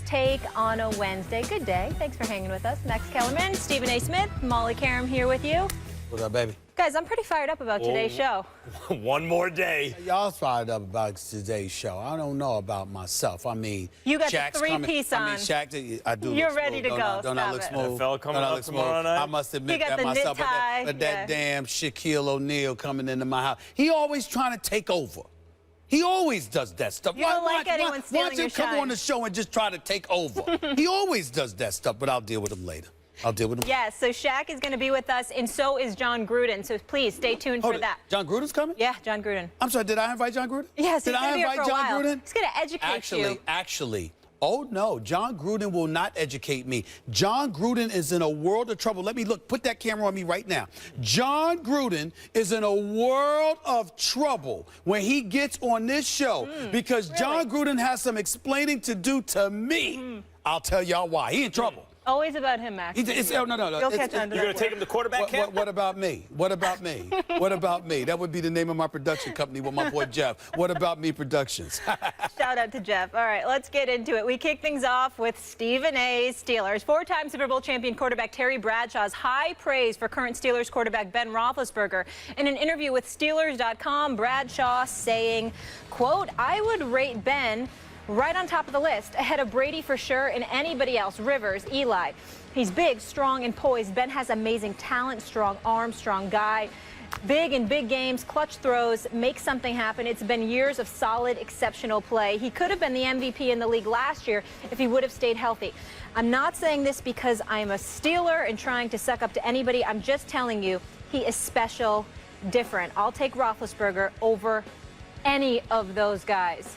First Take on a Wednesday. Good day. Thanks for hanging with us. Max Kellerman, Stephen A. Smith, Molly Karam here with you. What's up, baby? Guys, I'm pretty fired up about today's show. One more day. Y'all fired up about today's show. I don't know about myself. I mean, you got Shaq's the three-piece on. I mean, Shaq, I do. You're look ready smooth. to go. Don't I look Stop smooth? NFL coming up tomorrow night. I must admit got that the myself. knit tie. But that damn Shaquille O'Neal coming into my house. He always trying to take over. He always does that stuff. You don't like anyone stealing Why your don't you come shine? on the show and just try to take over? He always does that stuff, but I'll deal with him later. I'll deal with him. Yes, so Shaq is going to be with us, and so is John Gruden. So please stay tuned for that. John Gruden's coming? Yeah, John Gruden. I'm sorry, did I invite John Gruden? Yes, did I invite John Gruden? He's going to educate you. Actually, oh no, John Gruden will not educate me. John Gruden is in a world of trouble. Let me look, put that camera on me right now. John Gruden is in a world of trouble when he gets on this show because really? John Gruden has some explaining to do to me. I'll tell y'all why. He in trouble. Always about him, Max. No. You'll catch on to You're going to take him to quarterback camp? What about me? What about me? What about me? That would be the name of my production company with my boy Jeff. What About Me Productions? Shout out to Jeff. All right, let's get into it. We kick things off with Stephen A's Steelers. Four-time Super Bowl champion quarterback Terry Bradshaw's high praise for current Steelers quarterback Ben Roethlisberger. In an interview with Steelers.com, Bradshaw saying, quote, "I would rate Ben right on top of the list, ahead of Brady for sure and anybody else, Rivers, Eli. He's big, strong, and poised. Ben has amazing talent, strong arm, strong guy. Big in big games, clutch throws, make something happen. It's been years of solid, exceptional play. He could have been the MVP in the league last year if he would have stayed healthy. I'm not saying this because I'm a Steeler and trying to suck up to anybody. I'm just telling you, he is special, different. I'll take Roethlisberger over any of those guys."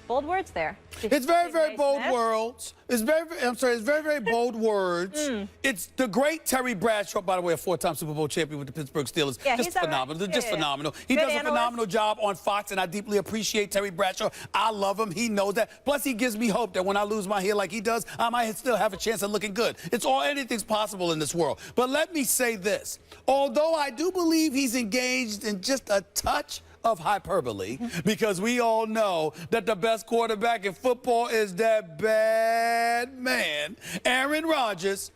Bold words there. It's very, very bold words. It's very bold words. It's the great Terry Bradshaw, by the way, a four-time Super Bowl champion with the Pittsburgh Steelers. Yeah, just phenomenal. Right. Just phenomenal. He Good does a phenomenal job on Fox, and I deeply appreciate Terry Bradshaw. I love him. He knows that. Plus, he gives me hope that when I lose my hair like he does, I might still have a chance of looking good. Anything's possible in this world. But let me say this. Although I do believe he's engaged in just a touch of hyperbole, because we all know that the best quarterback in football is that bad man, Aaron Rodgers.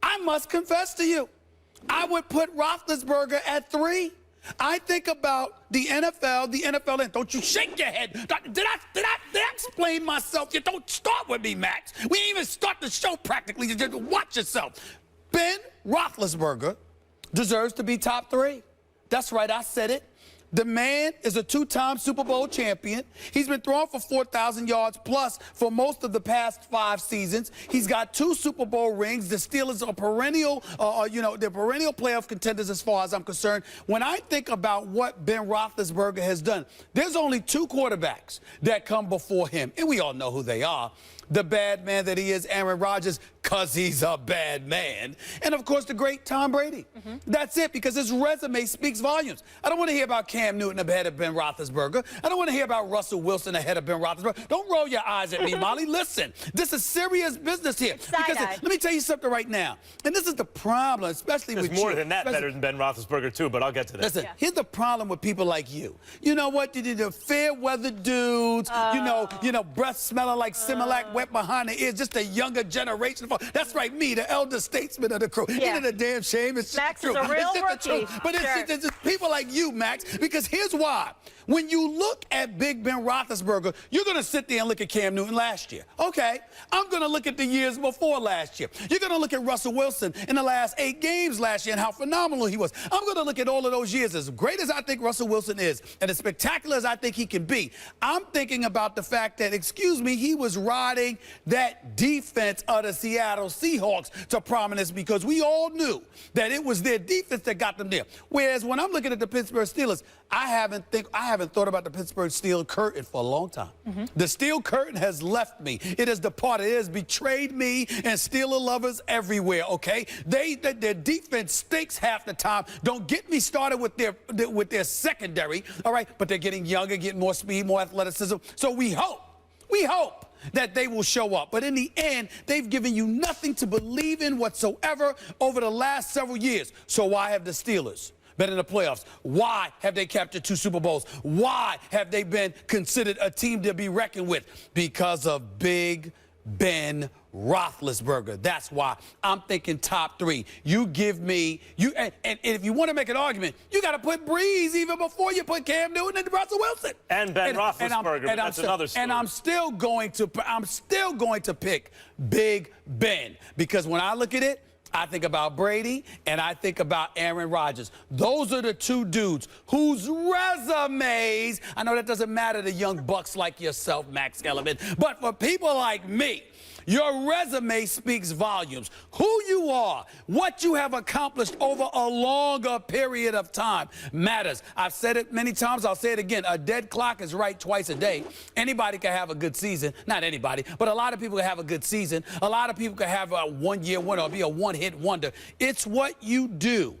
I must confess to you, I would put Roethlisberger at 3. I think about the NFL, and don't you shake your head. Did I explain myself? You don't start with me, Max. We ain't even start the show practically. You just watch yourself. Ben Roethlisberger deserves to be top 3. That's right, I said it. The man is a two-time Super Bowl champion. He's been throwing for 4,000 yards plus for most of the past 5 seasons. He's got 2 Super Bowl rings. The Steelers are perennial, they're perennial playoff contenders as far as I'm concerned. When I think about what Ben Roethlisberger has done, there's only 2 quarterbacks that come before him, and we all know who they are. The bad man that he is, Aaron Rodgers, because he's a bad man. And, of course, the great Tom Brady. That's it, because his resume speaks volumes. I don't want to hear about Cam Newton ahead of Ben Roethlisberger. I don't want to hear about Russell Wilson ahead of Ben Roethlisberger. Don't roll your eyes at me, Molly. Listen, this is serious business here. Because let me tell you something right now. And this is the problem, especially with you. There's more than that better than Ben Roethlisberger, too, but I'll get to that. Listen, here's the problem with people like you. You know what? The fair-weather dudes, breath smelling like Similac, wet behind the ears, just a younger generation. That's right, me, the elder statesman of the crew. Yeah. Isn't it a damn shame? It's Max true. is a real it's just rookie. The truth. But it's people like you, Max, because here's why. When you look at Big Ben Roethlisberger, you're going to sit there and look at Cam Newton last year. Okay, I'm going to look at the years before last year. You're going to look at Russell Wilson in the last 8 games last year and how phenomenal he was. I'm going to look at all of those years. As great as I think Russell Wilson is and as spectacular as I think he can be, I'm thinking about the fact that, he was riding that defense of the Seattle Seahawks to prominence because we all knew that it was their defense that got them there. Whereas when I'm looking at the Pittsburgh Steelers, I haven't thought about the Pittsburgh Steel Curtain for a long time. The Steel Curtain has left me. It has departed. It has betrayed me and Steeler lovers everywhere, okay? Their defense stinks half the time. Don't get me started with their secondary, all right? But they're getting younger, getting more speed, more athleticism. So we hope that they will show up. But in the end, they've given you nothing to believe in whatsoever over the last several years. So why have the Steelers been in the playoffs? Why have they captured 2 Super Bowls? Why have they been considered a team to be reckoned with? Because of Big Ben Roethlisberger. That's why I'm thinking top 3. You give me, and if you want to make an argument, you got to put Breeze even before you put Cam Newton and Russell Wilson. And Ben Roethlisberger, but that's another story. And I'm still going to pick Big Ben, because when I look at it, I think about Brady and I think about Aaron Rodgers. Those are the 2 dudes whose resumes, I know that doesn't matter to young bucks like yourself, Max Kellerman, but for people like me, your resume speaks volumes. Who you are, what you have accomplished over a longer period of time matters. I've said it many times, I'll say it again. A dead clock is right twice a day. Anybody can have a good season. Not anybody, but a lot of people can have a good season. A lot of people can have a one-year winner or be a one-hit wonder. It's what you do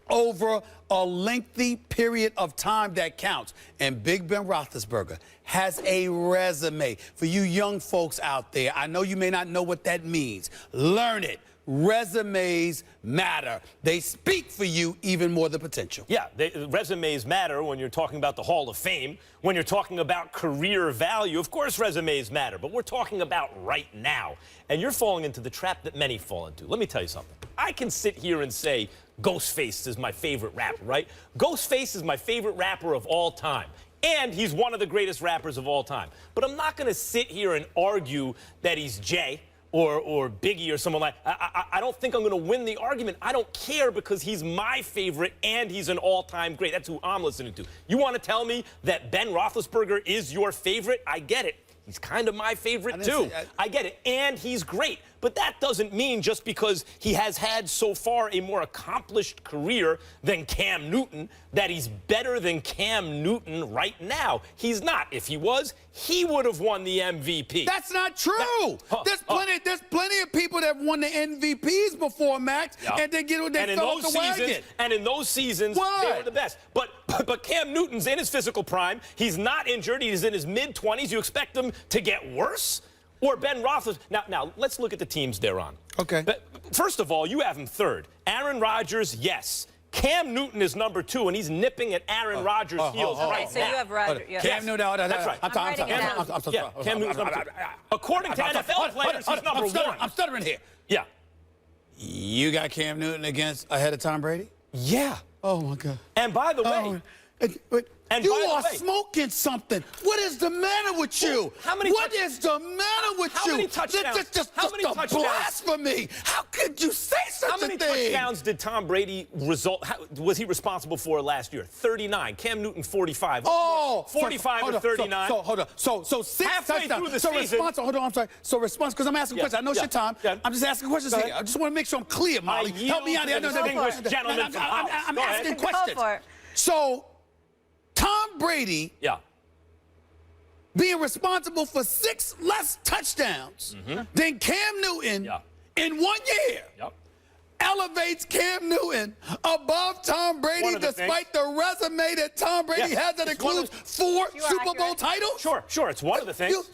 over a lengthy period of time that counts. And Big Ben Roethlisberger has a resume. For you young folks out there, I know you may not know what that means. Learn it. Resumes matter. They speak for you even more than potential. Yeah, resumes matter when you're talking about the Hall of Fame. When you're talking about career value, of course resumes matter. But we're talking about right now. And you're falling into the trap that many fall into. Let me tell you something. I can sit here and say Ghostface is my favorite rapper, right? Ghostface is my favorite rapper of all time. And he's one of the greatest rappers of all time. But I'm not going to sit here and argue that he's Jay or Biggie or someone like I don't think I'm going to win the argument. I don't care, because he's my favorite and he's an all-time great. That's who I'm listening to. You want to tell me that Ben Roethlisberger is your favorite? I get it. He's kind of my favorite, too. I get it. And he's great. But that doesn't mean just because he has had so far a more accomplished career than Cam Newton that he's better than Cam Newton right now. He's not. If he was, he would have won the MVP. That's not true. There's plenty of people that have won the MVPs before, Max, and they fell off the wagon. And in those seasons, they were the best. But Cam Newton's in his physical prime. He's not injured. He's in his mid-20s. You expect him to get worse? Or Ben Roethlisberger. Now, let's look at the teams they're on. Okay. But first of all, you have him 3rd. Aaron Rodgers, yes. Cam Newton is number 2, and he's nipping at Aaron Rodgers' heels right now. So you have Rodgers. Yeah. Cam Newton. That's right. I'm sorry. Cam Newton's number 2. According to NFL players, he's number 1. I'm stuttering here. Yeah. You got Cam Newton ahead of Tom Brady? Yeah. Oh, my God. And by the way... You are smoking something. What is the matter with you? What is the matter with you? How many touchdowns? How many touchdowns? Blasphemy. How could you say such a thing? How many touchdowns did Tom Brady was he responsible for last year? 39. Cam Newton, 45. Oh. 45 or 39. Hold on. So 6 halfway touchdowns. Through the season. Hold on, I'm sorry. So response, because I'm asking questions. I know it's your time. I'm just asking questions here. I just want to make sure I'm clear, Molly. Help me out here. Distinguished gentleman from House. I'm asking questions. So Tom Brady being responsible for 6 less touchdowns than Cam Newton in 1 year elevates Cam Newton above Tom Brady, despite the resume that Tom Brady has that includes 4 Super Bowl titles? Sure, it's one of the things.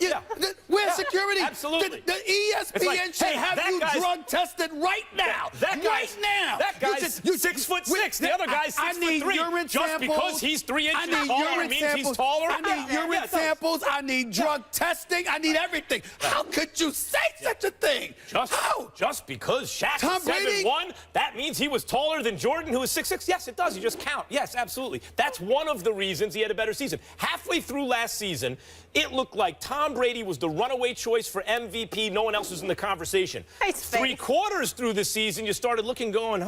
Where's security? Absolutely. The ESPN should have you drug tested right now. Right now. That guy's 6'6". The other guy's 6'3". Just because he's 3 inches taller means he's taller. I need urine samples. I need drug testing. I need everything. How could you say such a thing? Just because Shaq is 7'1", that means he was taller than Jordan, who was 6'6"? Yes, it does. You just count. Yes, absolutely. That's one of the reasons he had a better season. Halfway through last season, it looked like Tom Brady was the runaway choice for MVP. No one else was in the conversation. 3 quarters through the season, you started looking, going,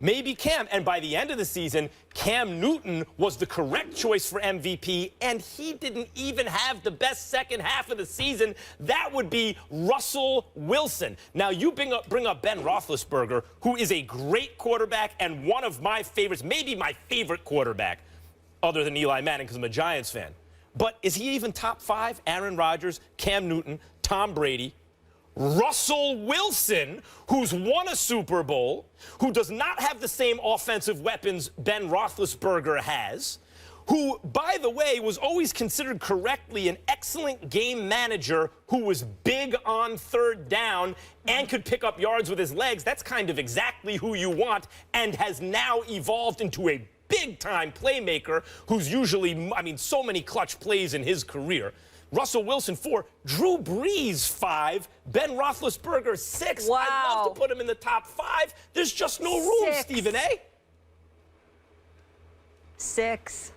maybe Cam. And by the end of the season, Cam Newton was the correct choice for MVP, and he didn't even have the best second half of the season. That would be Russell Wilson. Now, you bring up Ben Roethlisberger, who is a great quarterback and one of my favorites, maybe my favorite quarterback, other than Eli Manning, because I'm a Giants fan. But is he even top 5? Aaron Rodgers, Cam Newton, Tom Brady, Russell Wilson, who's won a Super Bowl, who does not have the same offensive weapons Ben Roethlisberger has, who, by the way, was always considered correctly an excellent game manager who was big on 3rd down and could pick up yards with his legs. That's kind of exactly who you want, and has now evolved into a big-time playmaker who's usually, so many clutch plays in his career. Russell Wilson 4, Drew Brees 5, Ben Roethlisberger 6. Wow. I'd love to put him in the top 5. There's just no room, 6. Stephen A. 6.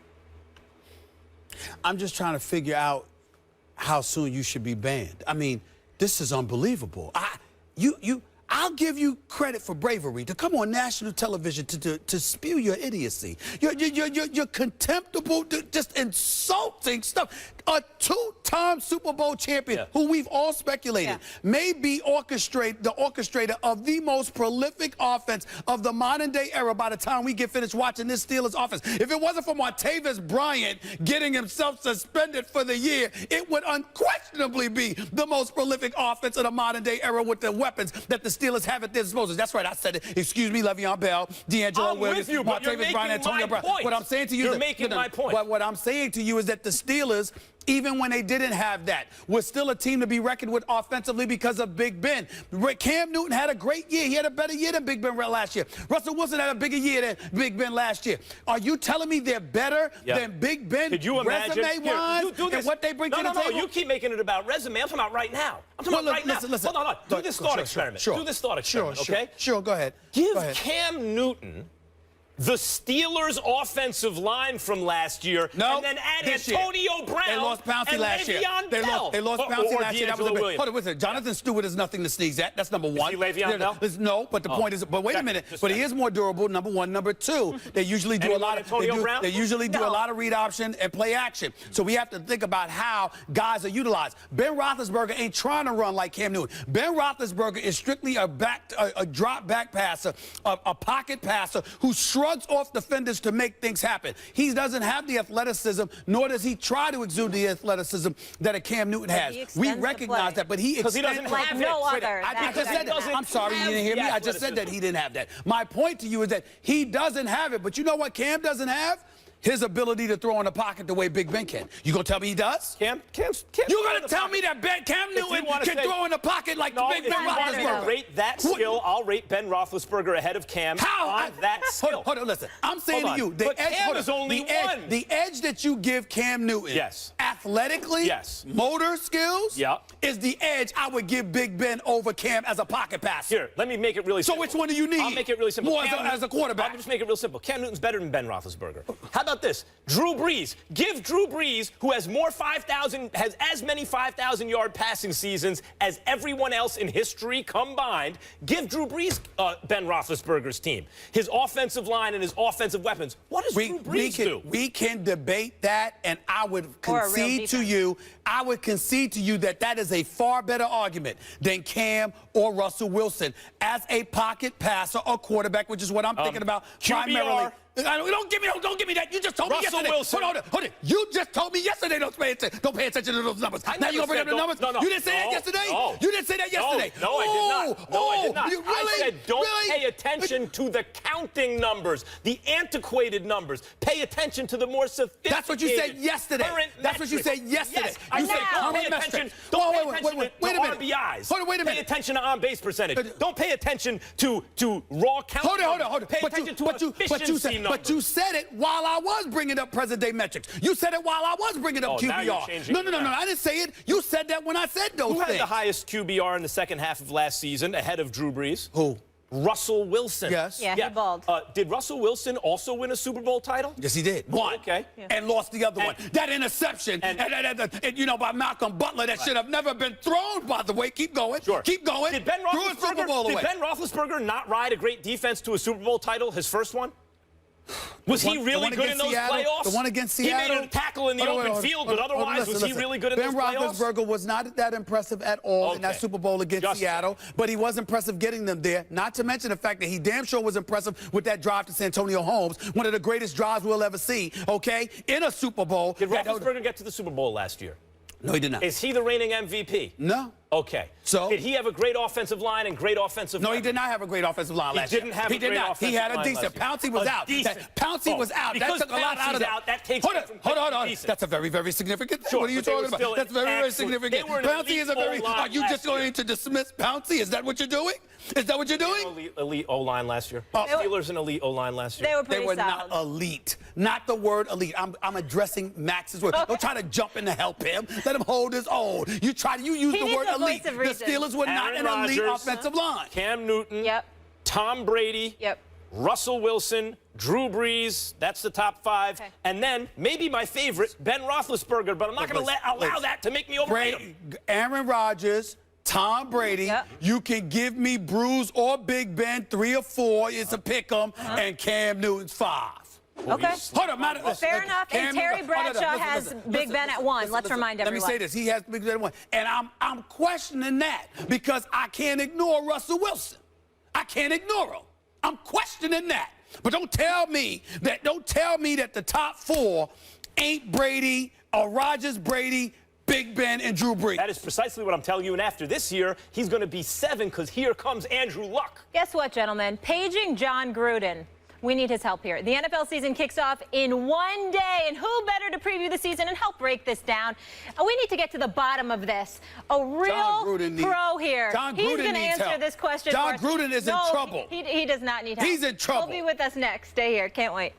I'm just trying to figure out how soon you should be banned. I mean, this is unbelievable. I'll give you credit for bravery to come on national television to spew your idiocy. Your contemptible, just insulting stuff. A two-time Super Bowl champion who we've all speculated may be the orchestrator of the most prolific offense of the modern-day era by the time we get finished watching this Steelers offense. If it wasn't for Martavis Bryant getting himself suspended for the year, it would unquestionably be the most prolific offense of the modern-day era with the weapons that the Steelers have at their disposal. That's right, I said it. Excuse me, Le'Veon Bell, D'Angelo Williams, Martavis Bryant, Antonio Brown. What I'm saying to you You're making my point. What I'm saying to you is that the Steelers, even when they didn't have that, was still a team to be reckoned with offensively because of Big Ben. Cam Newton had a great year. He had a better year than Big Ben last year. Russell Wilson had a bigger year than Big Ben last year. Are you telling me they're better than Big Ben? Could you imagine? Resume-wise and what they bring to the table? No, you keep making it about resume. I'm talking about right now. I'm talking about right now. Listen. Hold on. Do this thought experiment. Sure. Do this thought experiment, okay? Sure, go ahead. Give Cam Newton the Steelers' offensive line from last year, and then add Antonio Brown. They lost Pouncey last year. They lost Pouncey last year. That was a bit. Hold on, listen. Jonathan Stewart is nothing to sneeze at. That's number one. Is he Le'Veon Bell? No, but the point is. But wait a minute. But he is more durable. Number one. Number two. They usually do a lot of. They usually do a lot of read option and play action. So we have to think about how guys are utilized. Ben Roethlisberger ain't trying to run like Cam Newton. Ben Roethlisberger is strictly a drop back passer, a pocket passer who shrugs off defenders to make things happen. He doesn't have the athleticism, nor does he try to exude the athleticism that a Cam Newton has. We recognize that, but he extends. He doesn't have no other. I just said that. I'm sorry, you didn't hear me. I just said that he didn't have that. My point to you is that he doesn't have it, but you know what Cam doesn't have? His ability to throw in the pocket the way Big Ben can. You gonna tell me he does? Cam You're gonna tell me that Cam Newton can throw in the pocket like Big Ben Roethlisberger? If you want to rate that skill, I'll rate Ben Roethlisberger ahead of Cam on that skill. Hold on, listen. I'm saying to you, but Cam is only one. The edge that you give Cam Newton, athletically, motor skills, is the edge I would give Big Ben over Cam as a pocket passer. Here, let me make it really simple. So which one do you need? I'll make it really simple. More as a quarterback. I'll just make it real simple. Cam Newton's better than Ben Roethlisberger. How about this? Drew Brees. Give Drew Brees, who has has as many 5,000-yard passing seasons as everyone else in history combined. Give Drew Brees Ben Roethlisberger's team, his offensive line and his offensive weapons. What does Drew Brees do? We can debate that, and I would concede to you. I would concede to you that is a far better argument than Cam or Russell Wilson as a pocket passer or quarterback, which is what I'm thinking about primarily. Don't give me that. You just told me yesterday. Wilson. Hold on. You just told me yesterday don't pay attention to those numbers. Now you gonna bring up the numbers? No. You didn't say that yesterday? No. You didn't say that yesterday? No, I did not. No, I did not. You really? I said don't pay attention to the counting numbers, the antiquated numbers. Pay attention to the more sophisticated. That's what you said yesterday. That's what you said yesterday. Yes, you said don't pay attention. Don't pay attention to RBIs. Hold on, wait a minute. Pay attention to on-base percentage. Don't pay attention to raw count. Hold on. Pay attention to efficiency numbers. But you said it while I was bringing up present-day metrics. You said it while I was bringing up QBR. Now you're changing No. I didn't say it. You said that when I said those things. Who had the highest QBR in the second half of last season ahead of Drew Brees? Who? Russell Wilson. Yes. Yeah, he balled. Did Russell Wilson also win a Super Bowl title? Yes, he did. One. Okay. And lost the other one. That interception, by Malcolm Butler, that should have never been thrown, by the way. Keep going. Sure. Keep going. Did Ben Roethlisberger not ride a great defense to a Super Bowl title, his first one? Was he really good in those playoffs? The one against Seattle? He made a tackle in the open field, but otherwise, was he really good in those playoffs? Ben Roethlisberger was not that impressive at all in that Super Bowl against Seattle, but he was impressive getting them there, not to mention the fact that he damn sure was impressive with that drive to Santonio Holmes, one of the greatest drives we'll ever see, in a Super Bowl. Did Roethlisberger get to the Super Bowl last year? No, he did not. Is he the reigning MVP? No. Okay. So? Did he have a great offensive line and great offensive No, line? he did not have a great offensive line last year. He didn't have a great offensive line. He had a decent. last year. Pouncey was out. Pouncey was out. That took a lot out of that. That takes Hold on. That's a very, very significant thing. Sure, what are you talking about? That's very, very significant. Pouncey is a very. Are you just going to dismiss Pouncey? Is that what you're doing? Is that what you're doing? Elite O-line last year. Steelers an elite O-line last year. They were pretty They were solid. not elite. Not the word elite. I'm addressing Max's word. Don't try to jump in to help him. Let him hold his own. You use He the needs word a voice elite. of The reason. Steelers were not Aaron an elite Rodgers, offensive line. Cam Newton. Yep. Tom Brady. Yep. Russell Wilson, Drew Brees, that's the top 5. Okay. And then, maybe my favorite, Ben Roethlisberger, but I'm not going to allow that to make me overrate him. Aaron Rodgers, Tom Brady, Yep. you can give me Bruce or Big Ben 3 or 4, it's a pick 'em, and Cam Newton's 5. Okay. Hold on, Fair enough. And Terry Bradshaw has Big Ben at 1. Let's remind everyone. Let me say this. He has Big Ben at 1. And I'm questioning that because I can't ignore Russell Wilson. I can't ignore him. I'm questioning that. But don't tell me that the top 4 ain't Brady or Rodgers, Brady, Big Ben, and Drew Brees. That is precisely what I'm telling you. And after this year, he's going to be 7 because here comes Andrew Luck. Guess what, gentlemen? Paging John Gruden. We need his help here. The NFL season kicks off in 1 day, and who better to preview the season and help break this down? We need to get to the bottom of this. A real pro here. He's going to answer this question for us. John Gruden is in trouble. He does not need help. He's in trouble. He'll be with us next. Stay here. Can't wait.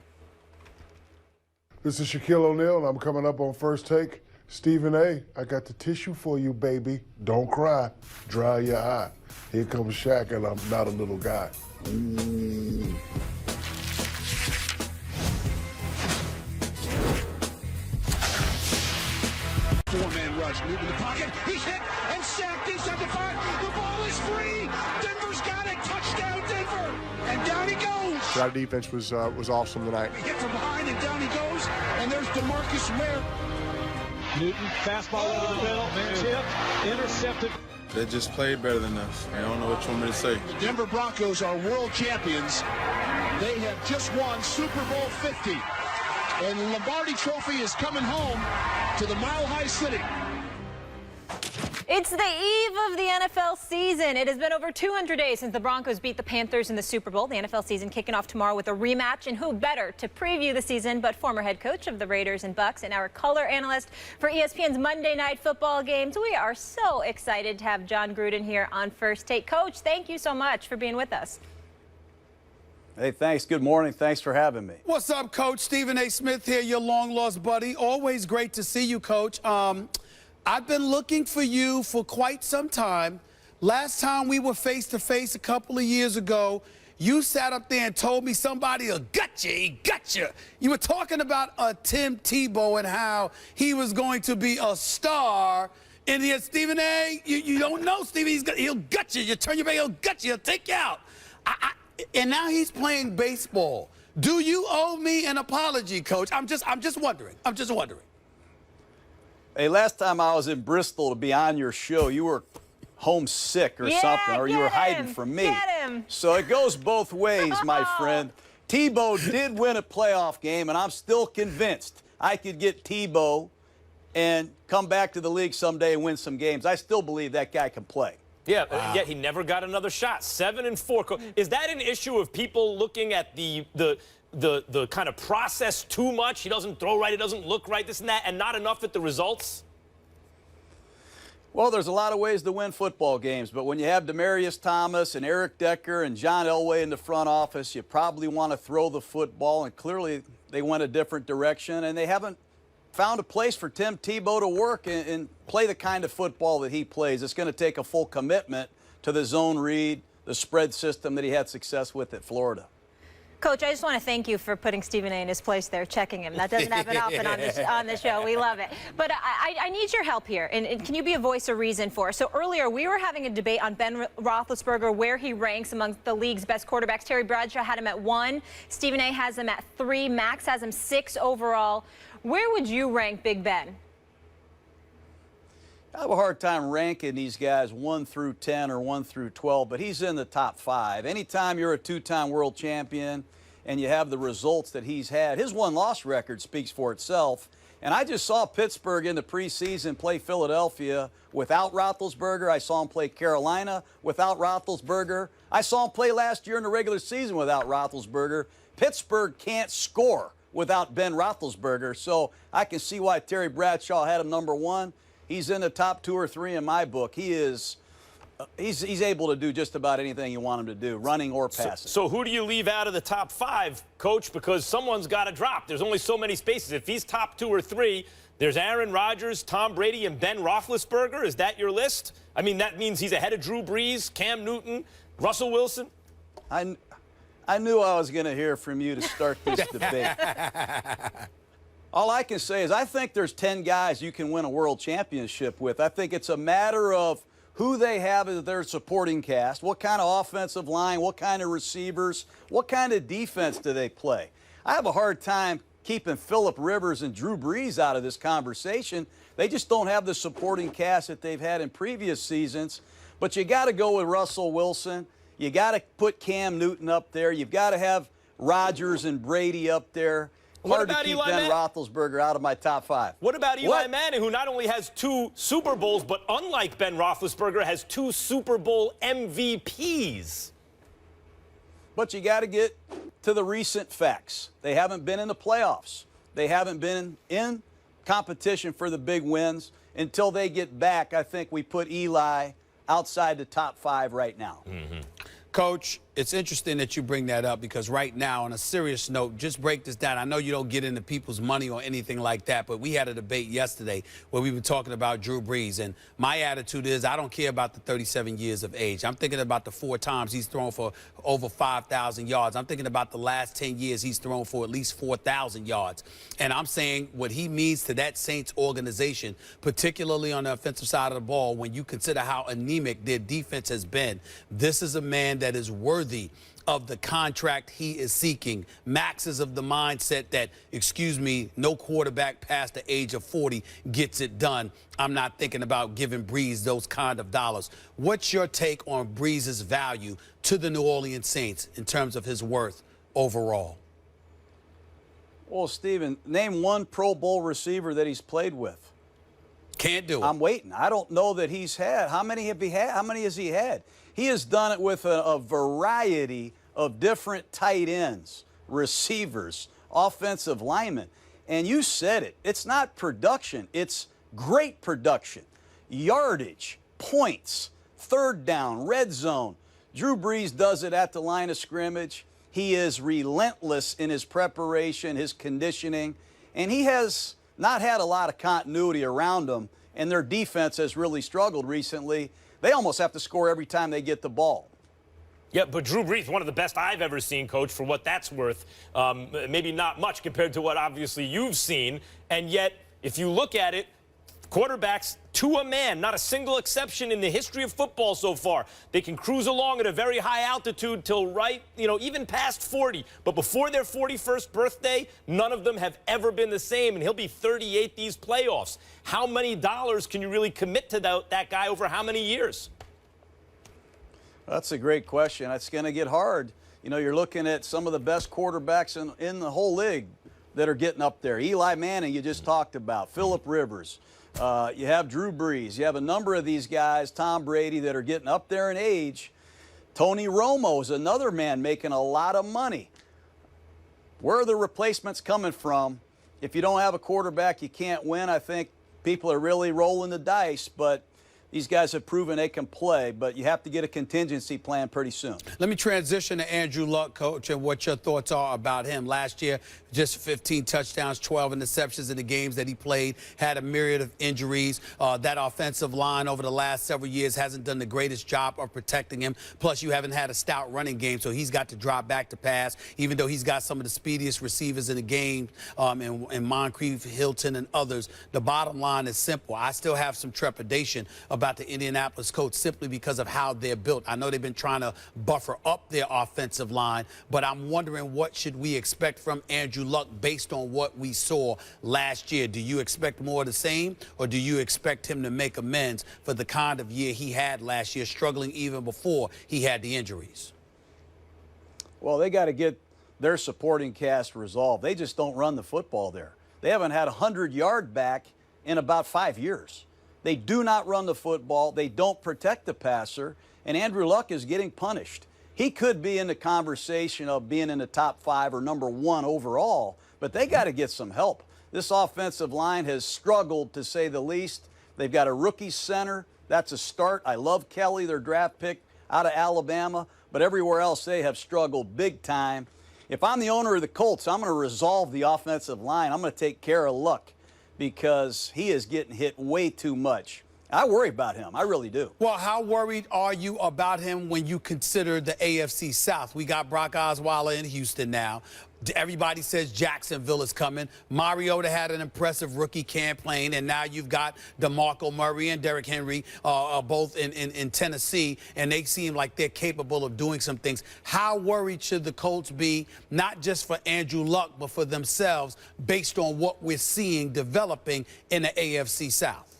This is Shaquille O'Neal, and I'm coming up on First Take. Stephen A., I got the tissue for you, baby. Don't cry. Dry your eye. Here comes Shaq, and I'm not a little guy. Four-man rush, moving the pocket. He's hit, and Shaq inside the 5. The ball is free. Denver's got it. Touchdown, Denver. And down he goes. Our defense was awesome tonight. He hit from behind, and down he goes. And there's DeMarcus Ware. Newton, fastball over the middle, tipped, intercepted. They just played better than us. I don't know what you want me to say. The Denver Broncos are world champions. They have just won Super Bowl 50. And the Lombardi Trophy is coming home to the Mile High City. It's the eve of the NFL season. It has been over 200 days since the Broncos beat the Panthers in the Super Bowl. The NFL season kicking off tomorrow with a rematch. And who better to preview the season but former head coach of the Raiders and Bucks and our color analyst for ESPN's Monday Night Football games. We are so excited to have John Gruden here on First Take. Coach, thank you so much for being with us. Hey, thanks. Good morning. Thanks for having me. What's up, Coach? Stephen A. Smith here, your long-lost buddy. Always great to see you, Coach. I've been looking for you for quite some time. Last time we were face-to-face a couple of years ago, you sat up there and told me somebody will gut you. He got you. You were talking about Tim Tebow and how he was going to be a star. And yet, Stephen A., you don't know, Stephen. He'll gut you. You turn your back, he'll gut you. He'll take you out. And now he's playing baseball. Do you owe me an apology, Coach? I'm just wondering. Hey, last time I was in Bristol to be on your show, you were homesick or something, or you were hiding from me. Get him. So it goes both ways, my friend. Tebow did win a playoff game, and I'm still convinced I could get Tebow and come back to the league someday and win some games. I still believe that guy can play. Yeah, yet he never got another shot. 7-4. Is that an issue of people looking at the kind of process too much? He doesn't throw right, he doesn't look right, this and that, and not enough at the results? Well, there's a lot of ways to win football games, but when you have Demaryius Thomas and Eric Decker and John Elway in the front office, you probably want to throw the football, and clearly they went a different direction, and they haven't found a place for Tim Tebow to work and play the kind of football that he plays. It's going to take a full commitment to the zone read, the spread system that he had success with at Florida. Coach, I just want to thank you for putting Stephen A. in his place there, checking him. That doesn't happen often on the show. We love it. But I need your help here, and can you be a voice of reason for us? So earlier, we were having a debate on Ben Roethlisberger, where he ranks among the league's best quarterbacks. Terry Bradshaw had him at 1. Stephen A. has him at 3. Max has him 6 overall. Where would you rank Big Ben? I have a hard time ranking these guys 1 through 10 or 1 through 12, but he's in the top 5. Anytime you're a 2-time world champion and you have the results that he's had. His win-loss record speaks for itself. And I just saw Pittsburgh in the preseason play Philadelphia without Roethlisberger. I saw him play Carolina without Roethlisberger. I saw him play last year in the regular season without Roethlisberger. Pittsburgh can't score without Ben Roethlisberger, so I can see why Terry Bradshaw had him number 1. He's in the top 2 or 3 in my book. He's able to do just about anything you want him to do, running or passing. So who do you leave out of the top 5, Coach? Because someone's got to drop. There's only so many spaces. If he's top 2 or 3, there's Aaron Rodgers, Tom Brady, and Ben Roethlisberger. Is that your list? I mean, that means he's ahead of Drew Brees, Cam Newton, Russell Wilson. I knew I was going to hear from you to start this debate. All I can say is I think there's 10 guys you can win a world championship with. I think it's a matter of who they have as their supporting cast, what kind of offensive line, what kind of receivers, what kind of defense do they play. I have a hard time keeping Phillip Rivers and Drew Brees out of this conversation. They just don't have the supporting cast that they've had in previous seasons. But you got to go with Russell Wilson. You got to put Cam Newton up there. You've got to have Rodgers and Brady up there. Hard to keep Ben Roethlisberger out of my top 5. What about Eli Manning, who not only has 2 Super Bowls, but unlike Ben Roethlisberger, has 2 Super Bowl MVPs? But you got to get to the recent facts. They haven't been in the playoffs. They haven't been in competition for the big wins. Until they get back, I think we put Eli outside the top 5 right now. Coach, it's interesting that you bring that up because right now, on a serious note, just break this down. I know you don't get into people's money or anything like that, but we had a debate yesterday where we were talking about Drew Brees, and my attitude is I don't care about the 37 years of age. I'm thinking about the 4 times he's thrown for over 5,000 yards. I'm thinking about the last 10 years he's thrown for at least 4,000 yards. And I'm saying what he means to that Saints organization, particularly on the offensive side of the ball, when you consider how anemic their defense has been, this is a man that is worthy of the contract he is seeking. Max is of the mindset that, excuse me, no quarterback past the age of 40 gets it done. I'm not thinking about giving Brees those kind of dollars. What's your take on Brees' value to the New Orleans Saints in terms of his worth overall? Well, Steven, name 1 Pro Bowl receiver that he's played with. Can't do it. I'm waiting. I don't know that he's had. How many have he had? How many has he had? He has done it with a variety of different tight ends, receivers, offensive linemen. And you said it. It's not production. It's great production. Yardage, points, third down, red zone. Drew Brees does it at the line of scrimmage. He is relentless in his preparation, his conditioning, and he has not had a lot of continuity around him, and their defense has really struggled recently. They almost have to score every time they get the ball. Yeah, but Drew Brees, one of the best I've ever seen, Coach, for what that's worth. Maybe not much compared to what obviously you've seen. And yet, if you look at it, quarterbacks to a man, not a single exception in the history of football so far. They can cruise along at a very high altitude till even past 40. But before their 41st birthday, none of them have ever been the same. And he'll be 38 these playoffs. How many dollars can you really commit to that guy over how many years? That's a great question. It's going to get hard. You know, you're looking at some of the best quarterbacks in the whole league that are getting up there. Eli Manning, you just talked about. Phillip Rivers. You have Drew Brees. You have a number of these guys, Tom Brady, that are getting up there in age. Tony Romo is another man making a lot of money. Where are the replacements coming from? If you don't have a quarterback, you can't win. I think people are really rolling the dice, but these guys have proven they can play, but you have to get a contingency plan pretty soon. Let me transition to Andrew Luck, Coach, and what your thoughts are about him. Last year, just 15 touchdowns, 12 interceptions in the games that he played, had a myriad of injuries. That offensive line over the last several years hasn't done the greatest job of protecting him. Plus, you haven't had a stout running game, so he's got to drop back to pass, even though he's got some of the speediest receivers in the game, and Moncrief, Hilton, and others. The bottom line is simple. I still have some trepidation about the Indianapolis Colts simply because of how they're built. I know they've been trying to buffer up their offensive line, but I'm wondering what should we expect from Andrew Luck based on what we saw last year. Do you expect more of the same, or do you expect him to make amends for the kind of year he had last year, struggling even before he had the injuries? Well, they got to get their supporting cast resolve. They just don't run the football there. They haven't had a 100-yard back in about 5 years. They do not run the football. They don't protect the passer, and Andrew Luck is getting punished. He could be in the conversation of being in the top 5 or number 1 overall, but they got to get some help. This offensive line has struggled, to say the least. They've got a rookie center. That's a start. I love Kelly, their draft pick out of Alabama, but everywhere else they have struggled big time. If I'm the owner of the Colts, I'm going to resolve the offensive line. I'm going to take care of Luck because he is getting hit way too much. I worry about him. I really do. Well, how worried are you about him when you consider the AFC South? We got Brock Osweiler in Houston now. Everybody says Jacksonville is coming. Mariota had an impressive rookie campaign, and now you've got DeMarco Murray and Derrick Henry both in Tennessee, and they seem like they're capable of doing some things. How worried should the Colts be, not just for Andrew Luck, but for themselves, based on what we're seeing developing in the AFC South?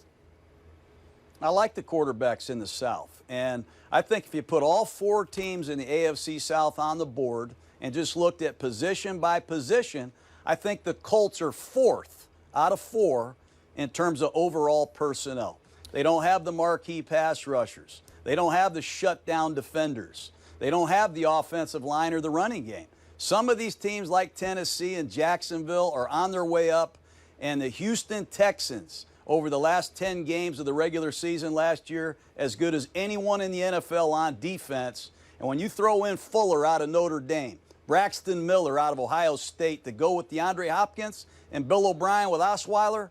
I like the quarterbacks in the South, and I think if you put all 4 teams in the AFC South on the board and just looked at position by position, I think the Colts are 4th out of 4 in terms of overall personnel. They don't have the marquee pass rushers. They don't have the shutdown defenders. They don't have the offensive line or the running game. Some of these teams like Tennessee and Jacksonville are on their way up, and the Houston Texans, over the last 10 games of the regular season last year, as good as anyone in the NFL on defense. And when you throw in Fuller out of Notre Dame, Braxton Miller out of Ohio State to go with DeAndre Hopkins and Bill O'Brien with Osweiler,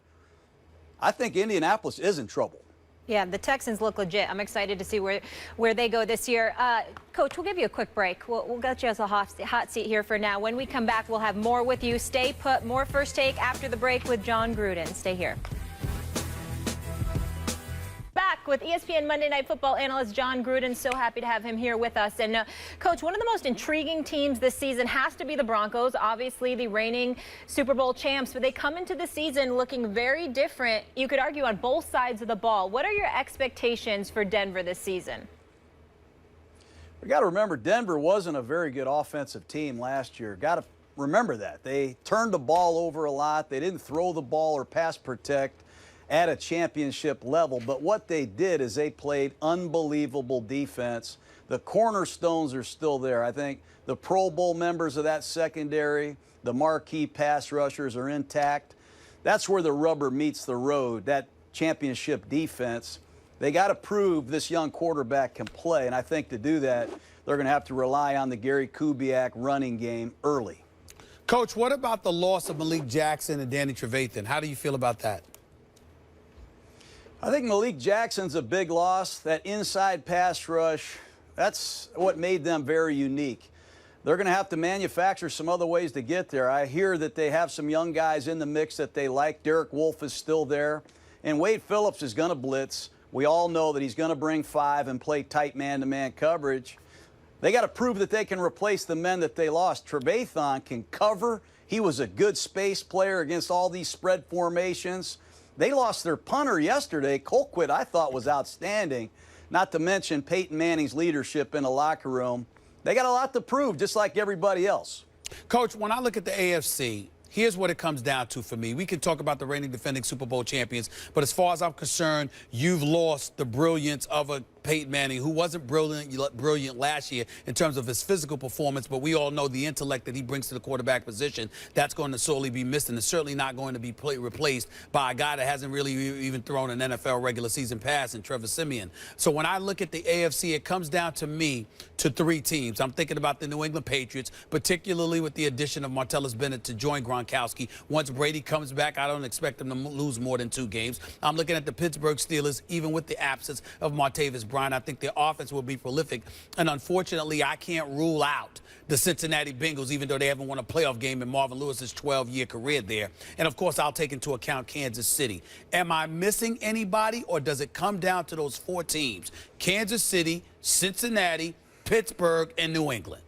I think Indianapolis is in trouble. Yeah, the Texans look legit. I'm excited to see where they go this year. Coach, we'll give you a quick break. We'll get you as a hot seat here for now. When we come back, we'll have more with you. Stay put. More First Take after the break with John Gruden. Stay here. Back with ESPN Monday Night Football analyst John Gruden. So happy to have him here with us. And Coach, one of the most intriguing teams this season has to be the Broncos, obviously the reigning Super Bowl champs, but they come into the season looking very different, you could argue, on both sides of the ball. What are your expectations for Denver this season? We got to remember Denver wasn't a very good offensive team last year. Got to remember that. They turned the ball over a lot. They didn't throw the ball or pass protect at a championship level, but what they did is they played unbelievable defense. The cornerstones are still there. I think the Pro Bowl members of that secondary, the marquee pass rushers are intact. That's where the rubber meets the road, that championship defense. They got to prove this young quarterback can play, and I think to do that, they're going to have to rely on the Gary Kubiak running game early. Coach, what about the loss of Malik Jackson and Danny Trevathan? How do you feel about that? I think Malik Jackson's a big loss. That inside pass rush, that's what made them very unique. They're going to have to manufacture some other ways to get there. I hear that they have some young guys in the mix that they like. Derek Wolfe is still there. And Wade Phillips is going to blitz. We all know that he's going to bring 5 and play tight man-to-man coverage. They got to prove that they can replace the men that they lost. Trevathan can cover. He was a good space player against all these spread formations. They lost their punter yesterday. Colquitt, I thought, was outstanding, not to mention Peyton Manning's leadership in the locker room. They got a lot to prove, just like everybody else. Coach, when I look at the AFC, here's what it comes down to for me. We can talk about the reigning defending Super Bowl champions, but as far as I'm concerned, you've lost the brilliance of a Peyton Manning, who wasn't brilliant last year in terms of his physical performance, but we all know the intellect that he brings to the quarterback position. That's going to sorely be missed, and it's certainly not going to be replaced by a guy that hasn't really even thrown an NFL regular season pass in Trevor Siemian. So when I look at the AFC, it comes down to me to 3 teams. I'm thinking about the New England Patriots, particularly with the addition of Martellus Bennett to join Gronkowski. Once Brady comes back, I don't expect him to lose more than 2 games. I'm looking at the Pittsburgh Steelers, even with the absence of Martavis Bryant. I think their offense will be prolific. And unfortunately, I can't rule out the Cincinnati Bengals, even though they haven't won a playoff game in Marvin Lewis's 12-year career there. And, of course, I'll take into account Kansas City. Am I missing anybody, or does it come down to those 4 teams? Kansas City, Cincinnati, Pittsburgh, and New England.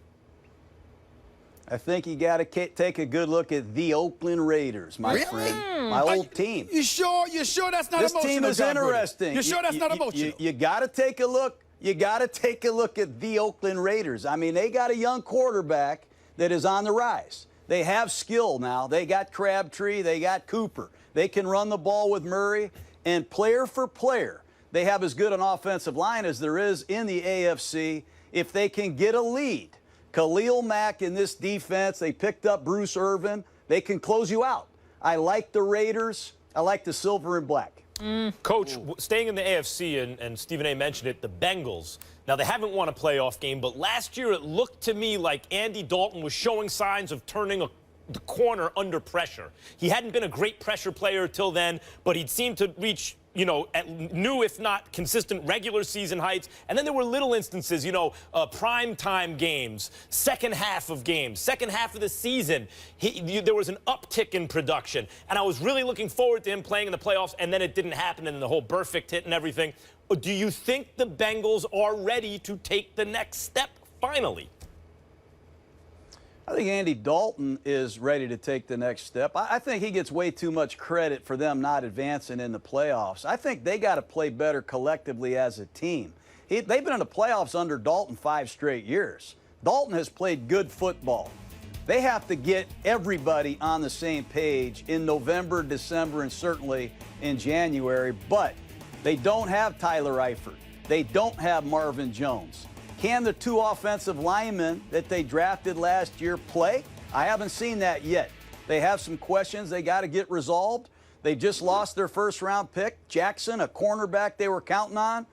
I think you got to take a good look at the Oakland Raiders, my friend. My old team. You sure? You sure that's not emotional? This team is interesting. You sure that's not emotional? You got to take a look. You got to take a look at the Oakland Raiders. I mean, they got a young quarterback that is on the rise. They have skill now. They got Crabtree. They got Cooper. They can run the ball with Murray. And player for player, they have as good an offensive line as there is in the AFC. If they can get a lead, Khalil Mack in this defense, they picked up Bruce Irvin. They can close you out. I like the Raiders. I like the silver and black. Coach, staying in the AFC, and Stephen A. mentioned it, the Bengals. Now, they haven't won a playoff game, but last year it looked to me like Andy Dalton was showing signs of turning the corner under pressure. He hadn't been a great pressure player till then, but he'd seemed to reach, you know, at new, if not consistent, regular season heights. And then there were little instances, you know, prime time games, second half of games, second half of the season. There was an uptick in production. And I was really looking forward to him playing in the playoffs, and then it didn't happen, and the whole Burfict hit and everything. Do you think the Bengals are ready to take the next step finally? I think Andy Dalton is ready to take the next step. I think he gets way too much credit for them not advancing in the playoffs. I think they got to play better collectively as a team. They've been in the playoffs under Dalton 5 straight years. Dalton has played good football. They have to get everybody on the same page in November, December, and certainly in January. But they don't have Tyler Eifert. They don't have Marvin Jones. Can the 2 offensive linemen that they drafted last year play? I haven't seen that yet. They have some questions they got to get resolved. They just lost their first-round pick, Jackson, a cornerback they were counting on.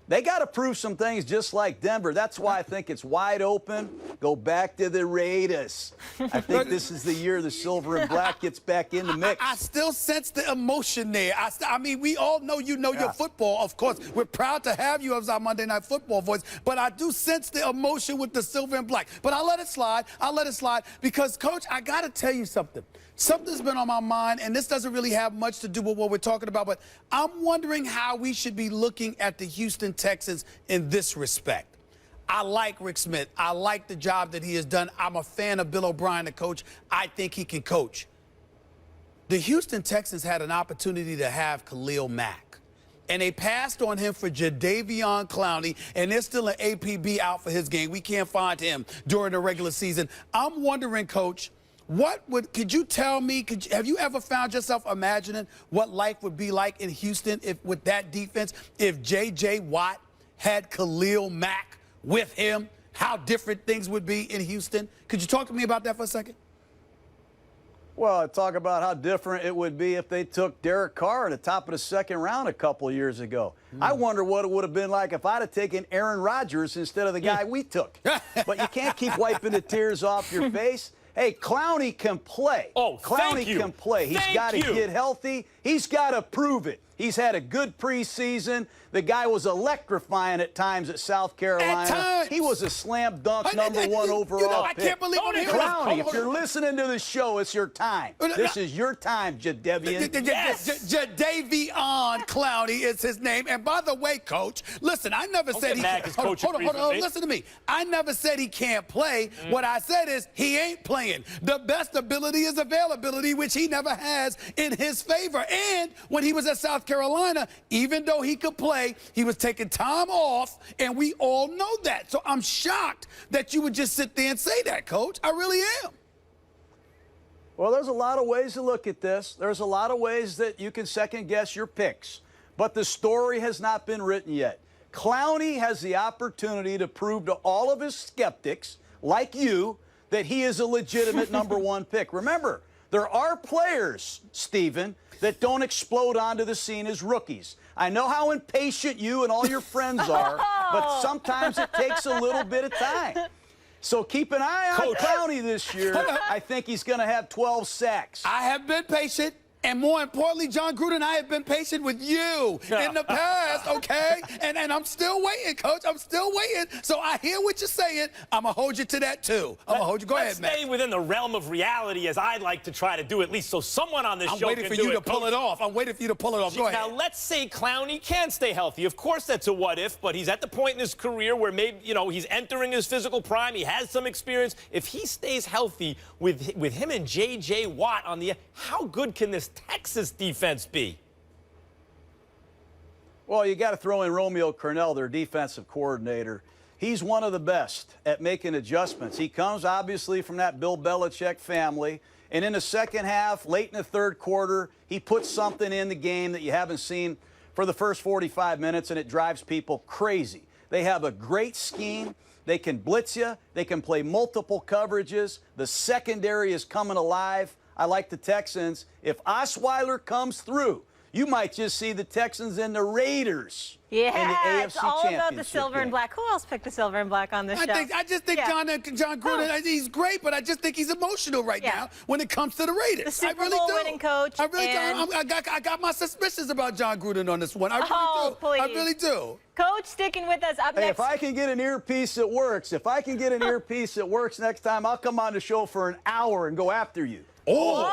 They got to prove some things just like Denver. That's why I think it's wide open. Go back to the Raiders. I think this is the year the silver and black gets back in the mix. I still sense the emotion there. I mean, we all know you know your football, of course. We're proud to have you as our Monday Night Football voice, but I do sense the emotion with the silver and black. But I'll let it slide. I'll let it slide because, Coach, I got to tell you something. Something's been on my mind, and this doesn't really have much to do with what we're talking about, but I'm wondering how we should be looking at the Houston Texans in this respect. I like Rick Smith. I like the job that he has done. I'm a fan of Bill O'Brien, the coach. I think he can coach. The Houston Texans had an opportunity to have Khalil Mack, and they passed on him for Jadeveon Clowney, and there's still an APB out for his game. We can't find him during the regular season. I'm wondering, Coach, could you tell me, have you ever found yourself imagining what life would be like in Houston with that defense, if J.J. Watt had Khalil Mack with him, how different things would be in Houston? Could you talk to me about that for a second? Well, talk about how different it would be if they took Derek Carr at the top of the second round a couple of years ago. I wonder what it would have been like if I'd have taken Aaron Rodgers instead of the guy we took. But you can't keep wiping the tears off your face. Hey, Clowney can play. Oh, Clowney can play. He's got to get healthy. He's got to prove it. He's had a good preseason. The guy was electrifying at times at South Carolina. At times. He was a slam dunk #1 overall I pick. can't believe I'm hearing Clowney, if you're listening to the show, it's your time. This is your time, Jadeveon. Yes. Jadeveon Clowney is his name. And by the way, Coach, listen, I never said he can't. Hold on, listen to me. I never said he can't play. What I said is he ain't playing. The best ability is availability, which he never has in his favor. And when he was at South Carolina, even though he could play, he was taking time off, and we all know that. So I'm shocked that you would just sit there and say that, Coach. I really am. Well, there's a lot of ways to look at this. There's a lot of ways that you can second-guess your picks. But the story has not been written yet. Clowney has the opportunity to prove to all of his skeptics, like you, that he is a legitimate #1 pick. Remember, there are players, Stephen, that don't explode onto the scene as rookies. I know how impatient you and all your friends are, but sometimes it takes a little bit of time. So keep an eye on Clowney this year. I think he's going to have 12 sacks. I have been patient. And more importantly, John Gruden, I have been patient with you in the past, okay? And I'm still waiting, Coach. I'm still waiting. So I hear what you're saying. I'm going to hold you to that, too. I'm going to hold you. Go ahead, Matt. Stay within the realm of reality, as I'd like to try to do, at least so someone on this show can do it. I'm waiting for you to pull it off. I'm waiting for you to pull it off. Go ahead. Now, let's say Clowney can stay healthy. Of course, that's a what-if, but he's at the point in his career where maybe, you know, he's entering his physical prime. He has some experience. If he stays healthy with him and J.J. Watt on the – how good can this Texas defense be? Well, you got to throw in Romeo Cornell, their defensive coordinator. He's one of the best at making adjustments. He comes obviously from that Bill Belichick family. And in the second half, late in the third quarter, he puts something in the game that you haven't seen for the first 45 minutes, and it drives people crazy. They have a great scheme. They can blitz you. They can play multiple coverages. The secondary is coming alive. I like the Texans. If Osweiler comes through, you might just see the Texans and the Raiders in the AFC it's all about the silver game. and black. Who else picked the silver and black on this show? I just think John Gruden, he's great, but I just think he's emotional right now when it comes to the Raiders. The Super I really Bowl do. winning coach. I really do. I got my suspicions about John Gruden on this one. I really do. Please. I really do. Coach, sticking with us up Hey, next. if I can get an earpiece that works, next time, I'll come on the show for an hour and go after you. Oh.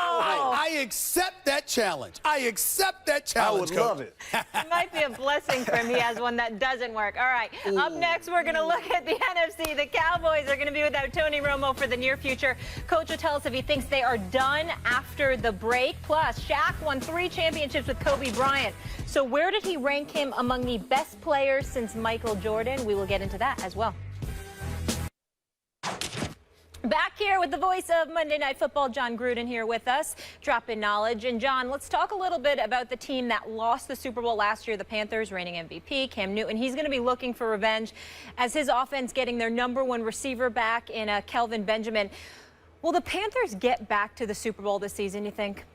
Whoa. I accept that challenge. I accept that challenge, I would love it. It might be a blessing for him. He has one that doesn't work. All right. Up next, we're going to look at the NFC. The Cowboys are going to be without Tony Romo for the near future. Coach will tell us if he thinks they are done after the break. Plus, SHAQ won 3 championships with Kobe Bryant. So where did he rank him among the best players since Michael Jordan? We will get into that as well. Back here with the voice of Monday Night Football, John Gruden here with us, dropping knowledge. And John, let's talk a little bit about the team that lost the Super Bowl last year, the Panthers, reigning MVP, Cam Newton. He's going to be looking for revenge as his offense getting their #1 receiver back in Kelvin Benjamin. Will the Panthers get back to the Super Bowl this season, you think?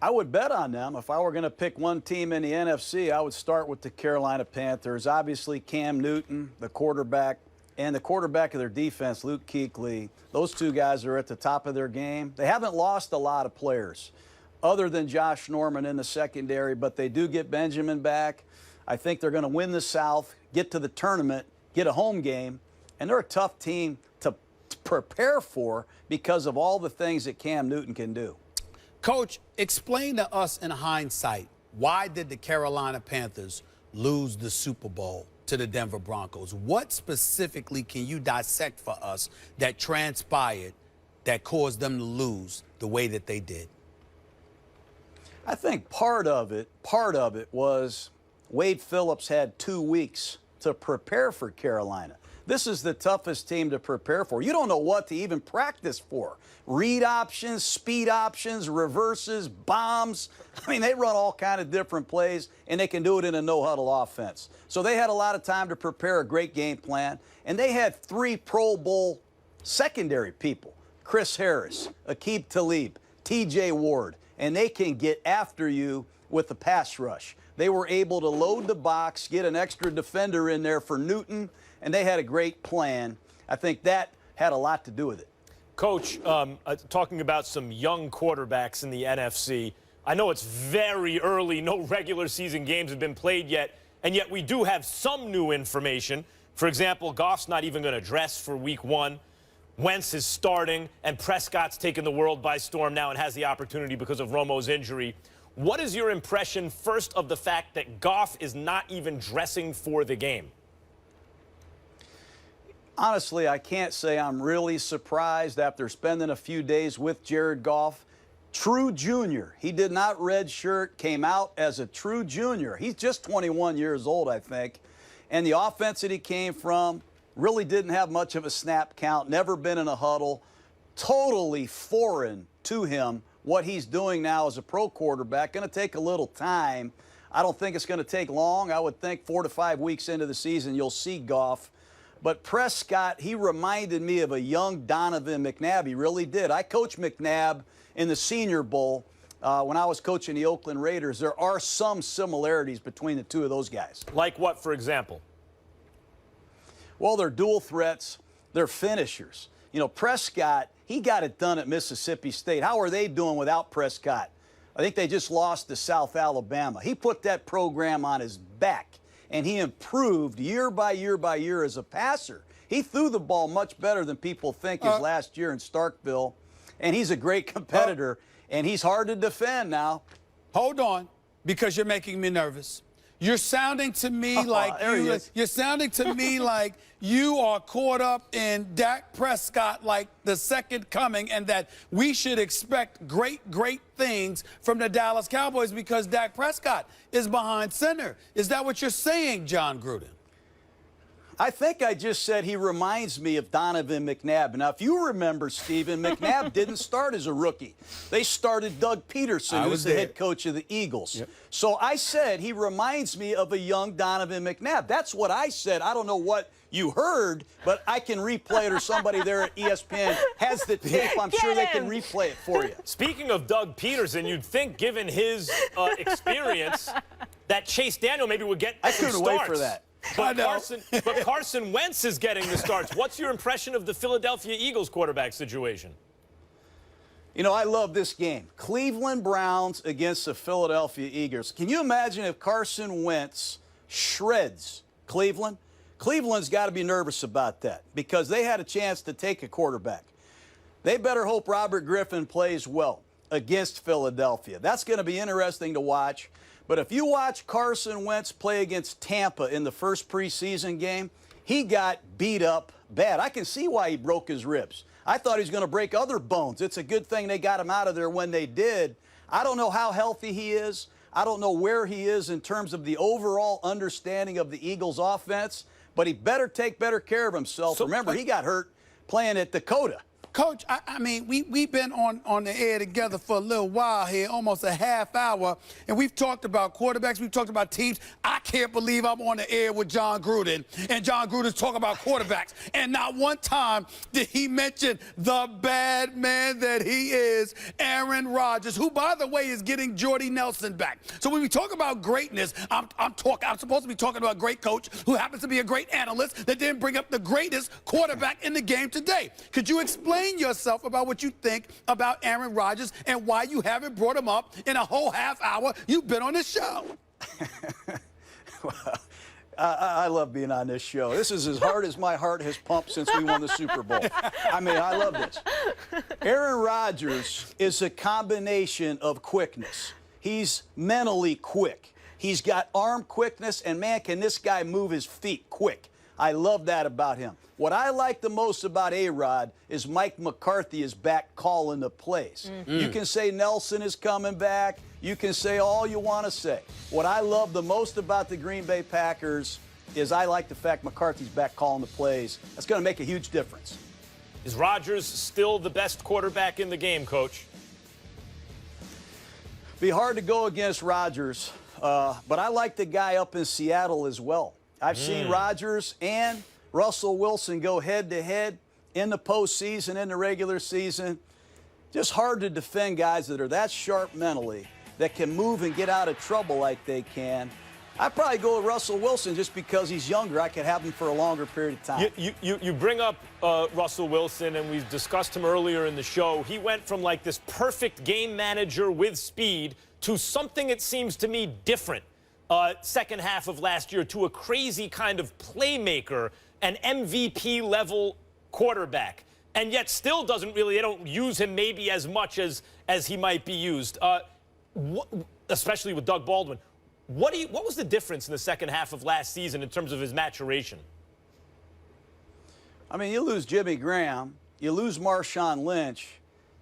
I would bet on them. If I were going to pick one team in the NFC, I would start with the Carolina Panthers. Obviously, Cam Newton, the quarterback, and the quarterback of their defense, Luke Kuechly, those two guys are at the top of their game. They haven't lost a lot of players other than Josh Norman in the secondary, but they do get Benjamin back. I think they're going to win the South, get to the tournament, get a home game, and they're a tough team to prepare for because of all the things that Cam Newton can do. Coach, explain to us in hindsight, why did the Carolina Panthers lose the Super Bowl to the Denver Broncos? What specifically can you dissect for us that transpired that caused them to lose the way that they did? I think part of it was Wade Phillips had 2 weeks to prepare for Carolina. This is the toughest team to prepare for. You don't know what to even practice for. Read options, speed options, reverses, bombs. I mean, they run all kind of different plays, and they can do it in a no-huddle offense. So they had a lot of time to prepare a great game plan, and they had 3 Pro Bowl secondary people, Chris Harris, Aqib Talib, T.J. Ward, and they can get after you with the pass rush. They were able to load the box, get an extra defender in there for Newton, and they had a great plan. I think that had a lot to do with it. Coach, talking about some young quarterbacks in the NFC, I know it's very early, no regular season games have been played yet, and yet we do have some new information. For example, Goff's not even going to dress for week 1. Wentz is starting, and Prescott's taken the world by storm now and has the opportunity because of Romo's injury. What is your impression, first, of the fact that Goff is not even dressing for the game? Honestly, I can't say I'm really surprised after spending a few days with Jared Goff. True junior. He did not redshirt, came out as a true junior. He's just 21 years old, I think. And the offense that he came from really didn't have much of a snap count, never been in a huddle. Totally foreign to him what he's doing now as a pro quarterback. Going to take a little time. I don't think it's going to take long. I would think 4 to 5 weeks into the season, you'll see Goff. But Prescott, he reminded me of a young Donovan McNabb. He really did. I coached McNabb in the Senior Bowl when I was coaching the Oakland Raiders. There are some similarities between the two of those guys. Like what, for example? Well, they're dual threats. They're finishers. You know, Prescott, he got it done at Mississippi State. How are they doing without Prescott? I think they just lost to South Alabama. He put that program on his back, and he improved year by year by year as a passer. He threw the ball much better than people think his last year in Starkville, and he's a great competitor, and he's hard to defend now. Hold on, because you're making me nervous. You're sounding to me like there he is. you're sounding to me like you are caught up in Dak Prescott like the second coming, and that we should expect great things from the Dallas Cowboys because Dak Prescott is behind center. Is that what you're saying, John Gruden? I think I just said he reminds me of Donovan McNabb. Now, if you remember, Stephen, McNabb didn't start as a rookie. They started Doug Peterson, who was the head coach of the Eagles. Yep. So I said he reminds me of a young Donovan McNabb. That's what I said. I don't know what you heard, but I can replay it, or somebody there at ESPN has the tape. I'm sure they can replay it for you. Speaking of Doug Peterson, you'd think, given his that Chase Daniel maybe would get some starts. I couldn't wait for that. But Carson Wentz is getting the starts. What's your impression of the Philadelphia Eagles quarterback situation? You know, I love this game. Cleveland Browns against the Philadelphia Eagles. Can you imagine if Carson Wentz shreds Cleveland? Cleveland's got to be nervous about that because they had a chance to take a quarterback. They better hope Robert Griffin plays well against Philadelphia. That's going to be interesting to watch. But if you watch Carson Wentz play against Tampa in the first preseason game, he got beat up bad. I can see why he broke his ribs. I thought he was going to break other bones. It's a good thing they got him out of there when they did. I don't know how healthy he is. I don't know where he is in terms of the overall understanding of the Eagles' offense, but he better take better care of himself. Remember, he got hurt playing at Dakota. Coach, I mean, we've been on the air together for a little while here, almost a half hour, and we've talked about quarterbacks, we've talked about teams. I can't believe I'm on the air with John Gruden, and John Gruden's talking about quarterbacks, and not one time did he mention the bad man that he is, Aaron Rodgers, who, by the way, is getting Jordy Nelson back. So when we talk about greatness, I'm supposed to be talking about a great coach who happens to be a great analyst that didn't bring up the greatest quarterback in the game today. Could you explain yourself about what you think about Aaron Rodgers and why you haven't brought him up in a whole half hour you've been on this show? Well, I love being on this show. This is as hard as my heart has pumped since we won the Super Bowl. I mean, I love this. Aaron Rodgers is a combination of quickness. He's mentally quick. He's got arm quickness, and man, can this guy move his feet quick. I love that about him. What I like the most about A-Rod is Mike McCarthy is back calling the plays. You can say Nelson is coming back. You can say all you want to say. What I love the most about the Green Bay Packers is I like the fact McCarthy's back calling the plays. That's going to make a huge difference. Is Rodgers still the best quarterback in the game, Coach? Be hard to go against Rodgers, but I like the guy up in Seattle as well. I've seen Rodgers and Russell Wilson go head-to-head in the postseason, in the regular season. Just hard to defend guys that are that sharp mentally, that can move and get out of trouble like they can. I'd probably go with Russell Wilson just because he's younger. I could have him for a longer period of time. You bring up Russell Wilson, and we've discussed him earlier in the show. He went from like this perfect game manager with speed to something, it seems to me, different. Second half of last year, to a crazy kind of playmaker, an MVP-level quarterback, and yet still doesn't really, they don't use him maybe as much as he might be used, especially with Doug Baldwin. What was the difference in the second half of last season in terms of his maturation? I mean, you lose Jimmy Graham, you lose Marshawn Lynch.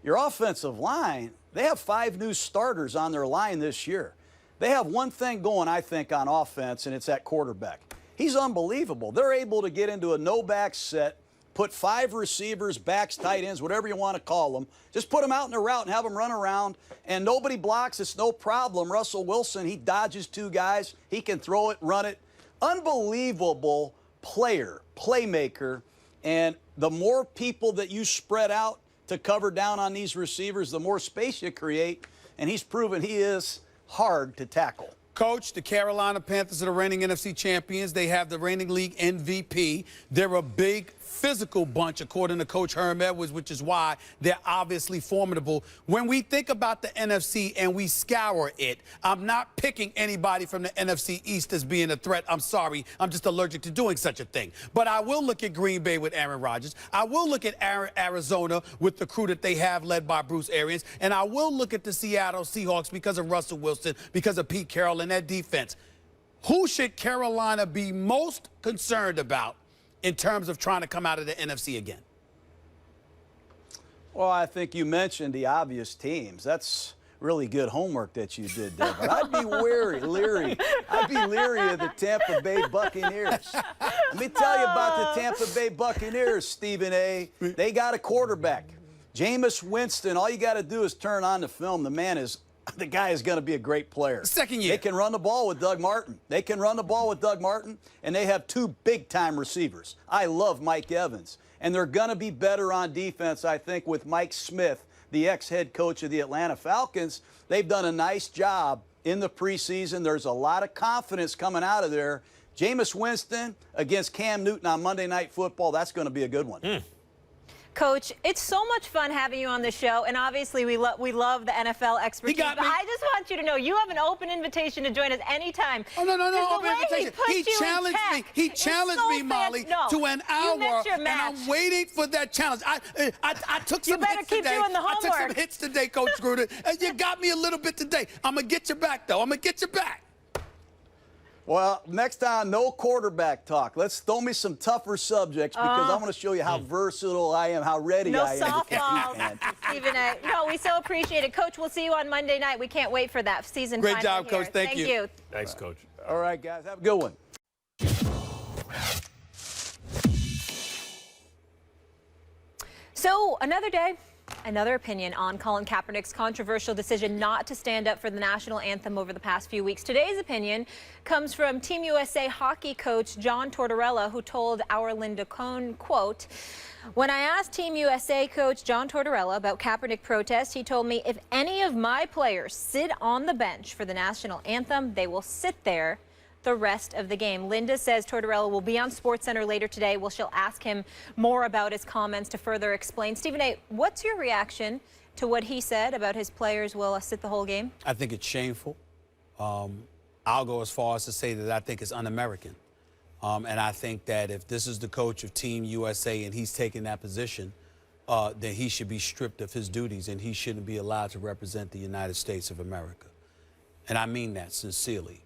Your offensive line, they have 5 new starters on their line this year. They have one thing going, I think, on offense, and it's that quarterback. He's unbelievable. They're able to get into a no-back set, put 5 receivers, backs, tight ends, whatever you want to call them. Just put them out in a route and have them run around, and nobody blocks. It's no problem. Russell Wilson, he dodges 2 guys. He can throw it, run it. Unbelievable player, playmaker, and the more people that you spread out to cover down on these receivers, the more space you create, and he's proven he is hard to tackle. Coach, the Carolina Panthers are the reigning NFC champions. They have the reigning league MVP. They're a big physical bunch, according to Coach Herm Edwards, which is why they're obviously formidable. When we think about the NFC and we scour it, I'm not picking anybody from the NFC East as being a threat. I'm sorry. I'm just allergic to doing such a thing. But I will look at Green Bay with Aaron Rodgers. I will look at Arizona with the crew that they have led by Bruce Arians. And I will look at the Seattle Seahawks because of Russell Wilson, because of Pete Carroll and that defense. Who should Carolina be most concerned about in terms of trying to come out of the NFC again? Well, I think you mentioned the obvious teams. That's really good homework that you did there. But I'd be leery. I'd be leery of the Tampa Bay Buccaneers. Let me tell you about the Tampa Bay Buccaneers, Stephen A. They got a quarterback. Jameis Winston, all you got to do is turn on the film. The guy is going to be a great player. Second year. They can run the ball with Doug Martin. And they have two big-time receivers. I love Mike Evans. And they're going to be better on defense, I think, with Mike Smith, the ex-head coach of the Atlanta Falcons. They've done a nice job in the preseason. There's a lot of confidence coming out of there. Jameis Winston against Cam Newton on Monday Night Football, that's going to be a good one. Coach, it's so much fun having you on the show, and obviously we love the NFL expertise. But I just want you to know you have an open invitation to join us anytime. Oh, no, open invitation. He challenged me, Molly, to an hour, and I'm waiting for that challenge. I took some hits today. Keep doing the homework. I took some hits today, Coach Gruden, and you got me a little bit today. I'm going to get you back, though. I'm going to get you back. Well, next time, no quarterback talk. Let's throw me some tougher subjects because I'm going to show you how versatile I am, how ready I am. No softballs, Stephen A. No, we so appreciate it. Coach, we'll see you on Monday night. We can't wait for that season Great finale job, here. Coach. Thank you. Thanks, Coach. All right, guys. Have a good one. So, another day, another opinion on Colin Kaepernick's controversial decision not to stand up for the national anthem over the past few weeks. Today's opinion comes from Team USA hockey coach John Tortorella, who told our Linda Cohn, quote, "When I asked Team USA coach John Tortorella about Kaepernick protest, he told me if any of my players sit on the bench for the national anthem, they will sit there the rest of the game." Linda says Tortorella will be on SportsCenter later today. She'll ask him more about his comments to further explain. Stephen A., what's your reaction to what he said about his players will sit the whole game? I think it's shameful. I'll go as far as to say that I think it's un-American. And I think that if this is the coach of Team USA and he's taking that position, then he should be stripped of his duties and he shouldn't be allowed to represent the United States of America. And I mean that sincerely.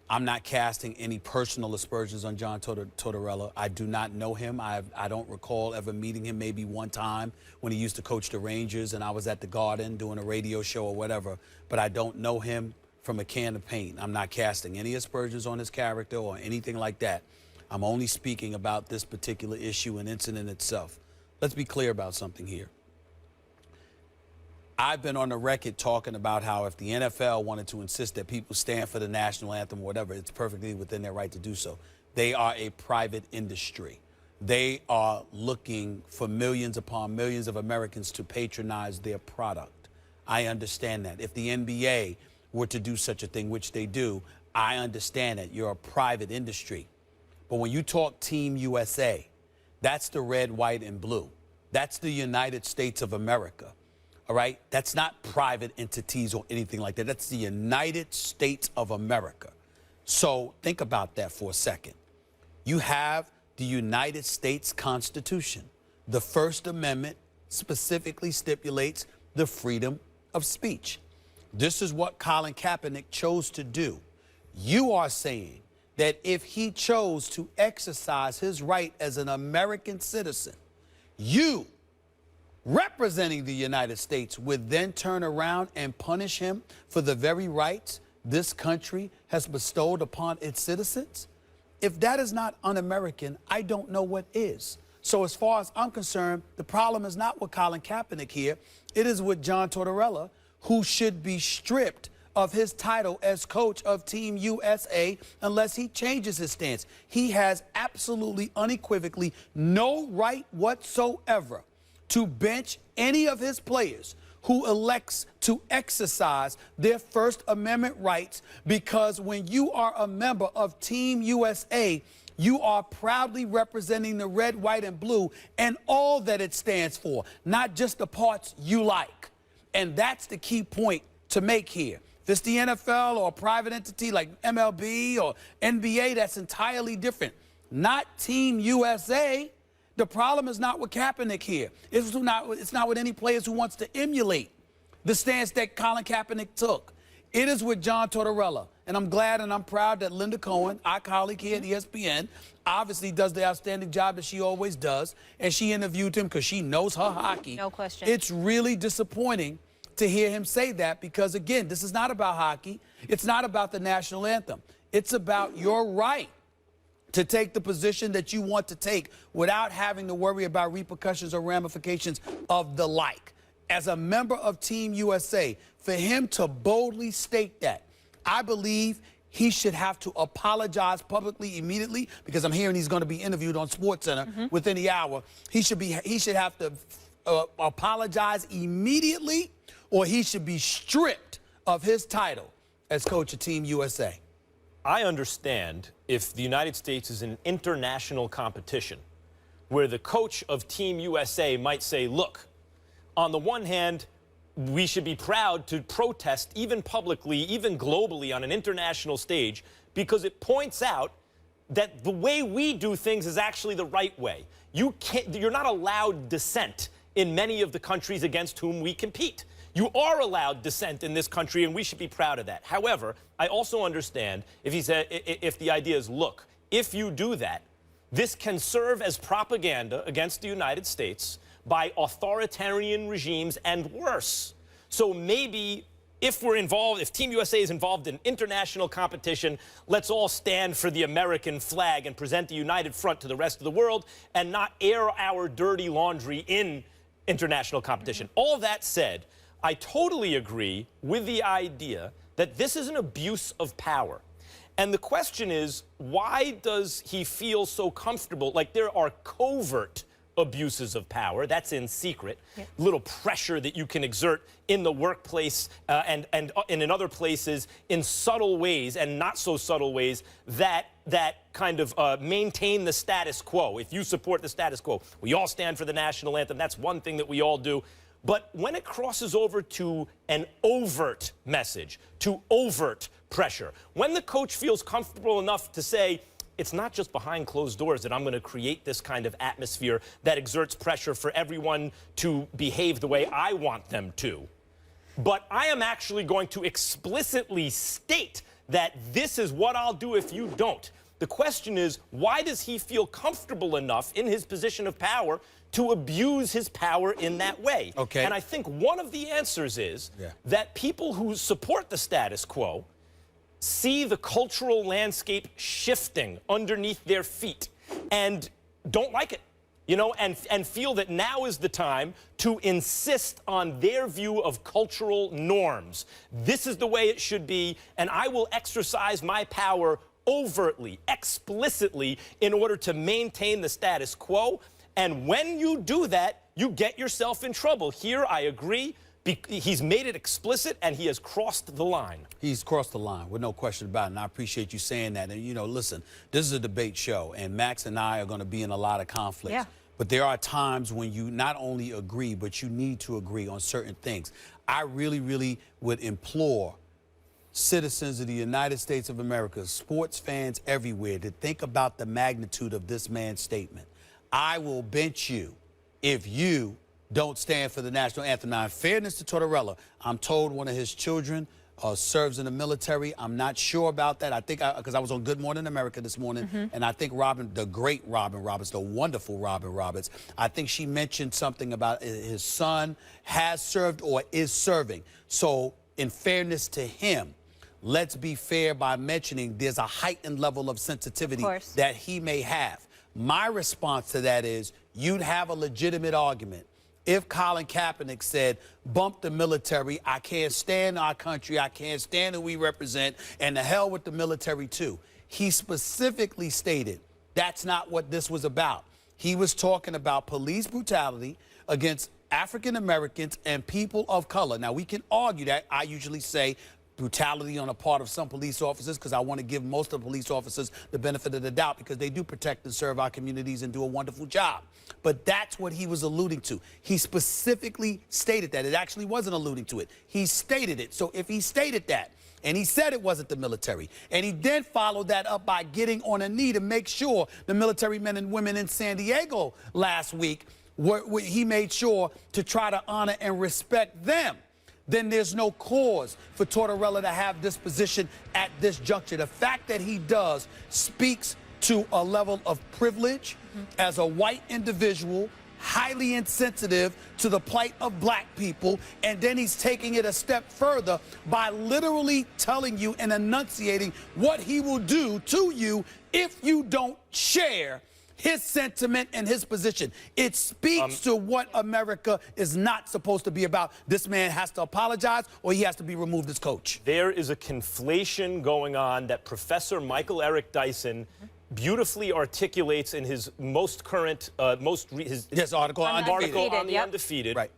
I'm not casting any personal aspersions on John Tortorella. I do not know him. I don't recall ever meeting him, maybe one time when he used to coach the Rangers and I was at the Garden doing a radio show or whatever. But I don't know him from a can of paint. I'm not casting any aspersions on his character or anything like that. I'm only speaking about this particular issue and incident itself. Let's be clear about something here. I've been on the record talking about how if the NFL wanted to insist that people stand for the national anthem or whatever, it's perfectly within their right to do so. They are a private industry. They are looking for millions upon millions of Americans to patronize their product. I understand that. If the NBA were to do such a thing, which they do, I understand that. You're a private industry. But when you talk Team USA, that's the red, white, and blue. That's the United States of America. All right? That's not private entities or anything like that. That's the United States of America. So think about that for a second. You have the United States Constitution. The First Amendment specifically stipulates the freedom of speech. This is what Colin Kaepernick chose to do. You are saying that if he chose to exercise his right as an American citizen, you, representing the United States, would then turn around and punish him for the very rights this country has bestowed upon its citizens? If that is not un-American, I don't know what is. So as far as I'm concerned, the problem is not with Colin Kaepernick here. It is with John Tortorella, who should be stripped of his title as coach of Team USA unless he changes his stance. He has absolutely, unequivocally no right whatsoever to bench any of his players who elects to exercise their First Amendment rights, because when you are a member of Team USA, you are proudly representing the red, white, and blue and all that it stands for, not just the parts you like. And that's the key point to make here. If it's the NFL or a private entity like MLB or NBA, that's entirely different. Not Team USA. The problem is not with Kaepernick here. It's not with any players who wants to emulate the stance that Colin Kaepernick took. It is with John Tortorella. And I'm glad and I'm proud that Linda Cohen, our colleague here at ESPN, obviously does the outstanding job that she always does. And she interviewed him because she knows her hockey. No question. It's really disappointing to hear him say that because, again, this is not about hockey. It's not about the national anthem. It's about your right to take the position that you want to take without having to worry about repercussions or ramifications of the like. As a member of Team USA, for him to boldly state that, I believe he should have to apologize publicly immediately because I'm hearing he's going to be interviewed on SportsCenter within the hour. He should have to apologize immediately, or he should be stripped of his title as coach of Team USA. I understand if the United States is in an international competition where the coach of Team USA might say, look, on the one hand, we should be proud to protest even publicly, even globally on an international stage because it points out that the way we do things is actually the right way. You're not allowed dissent in many of the countries against whom we compete. You are allowed dissent in this country, and we should be proud of that. However, I also understand if the idea is, look, if you do that, this can serve as propaganda against the United States by authoritarian regimes and worse. So maybe if Team USA is involved in international competition, let's all stand for the American flag and present the united front to the rest of the world and not air our dirty laundry in international competition. All that said, I totally agree with the idea that this is an abuse of power. And the question is, why does he feel so comfortable? Like, there are covert abuses of power. That's in secret. Yep. Little pressure that you can exert in the workplace and in other places in subtle ways and not so subtle ways that kind of maintain the status quo. If you support the status quo, we all stand for the national anthem. That's one thing that we all do. But when it crosses over to an overt message, to overt pressure, when the coach feels comfortable enough to say, it's not just behind closed doors that I'm going to create this kind of atmosphere that exerts pressure for everyone to behave the way I want them to, but I am actually going to explicitly state that this is what I'll do if you don't. The question is, why does he feel comfortable enough in his position of power to abuse his power in that way? Okay. And I think one of the answers is that people who support the status quo see the cultural landscape shifting underneath their feet and don't like it, and feel that now is the time to insist on their view of cultural norms. This is the way it should be, and I will exercise my power overtly, explicitly, in order to maintain the status quo. And when you do that, you get yourself in trouble. Here, I agree. He's made it explicit, and he has crossed the line. He's crossed the line, with no question about it, and I appreciate you saying that. And, listen, this is a debate show, and Max and I are going to be in a lot of conflicts. Yeah. But there are times when you not only agree, but you need to agree on certain things. I really, really would implore citizens of the United States of America, sports fans everywhere, to think about the magnitude of this man's statement. I will bench you if you don't stand for the national anthem. Now, in fairness to Tortorella, I'm told one of his children serves in the military. I'm not sure about that. I think because I was on Good Morning America this morning, and I think the great Robin Roberts, the wonderful Robin Roberts, I think she mentioned something about his son has served or is serving. So, in fairness to him, let's be fair by mentioning there's a heightened level of sensitivity that he may have. My response to that is you'd have a legitimate argument if Colin Kaepernick said, bump the military, I can't stand our country, I can't stand who we represent, and the hell with the military too. He specifically stated that's not what this was about. He was talking about police brutality against African Americans and people of color. Now, we can argue that. I usually say brutality on the part of some police officers because I want to give most of the police officers the benefit of the doubt because they do protect and serve our communities and do a wonderful job. But that's what he was alluding to. He specifically stated that. It actually wasn't alluding to it. He stated it. So if he stated that, and he said it wasn't the military, and he then followed that up by getting on a knee to make sure the military men and women in San Diego last week, he made sure to try to honor and respect them. then there's no cause for Tortorella to have this position at this juncture. The fact that he does speaks to a level of privilege as a white individual, highly insensitive to the plight of black people, and then he's taking it a step further by literally telling you and enunciating what he will do to you if you don't share his sentiment and his position. It speaks to what America is not supposed to be about. This man has to apologize or he has to be removed as coach. There is a conflation going on that Professor Michael Eric Dyson beautifully articulates in his most current, his article on the Undefeated, right,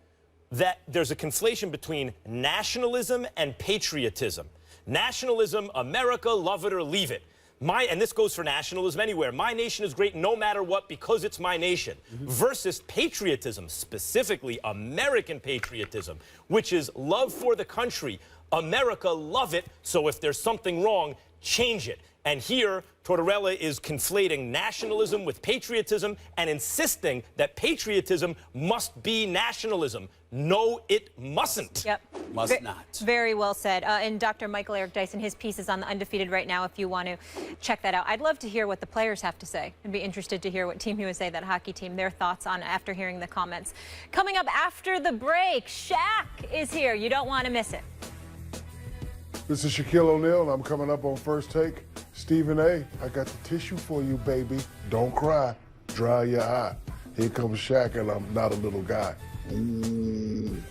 that there's a conflation between nationalism and patriotism. Nationalism, America, love it or leave it. And this goes for nationalism anywhere. My nation is great no matter what because it's my nation. Versus patriotism, specifically American patriotism, which is love for the country. America, love it, so if there's something wrong, change it. And here, Tortorella is conflating nationalism with patriotism and insisting that patriotism must be nationalism. No, it mustn't. Yep. Must not. Very well said. And Dr. Michael Eric Dyson, his piece is on the Undefeated right now if you want to check that out. I'd love to hear what the players have to say. I'd be interested to hear what Team USA, that hockey team, their thoughts on after hearing the comments. Coming up after the break, SHAQ is here. You don't want to miss it. This is Shaquille O'Neal, and I'm coming up on First Take. Stephen A., I got the tissue for you, baby. Don't cry. Dry your eye. Here comes Shaq, and I'm not a little guy. To me,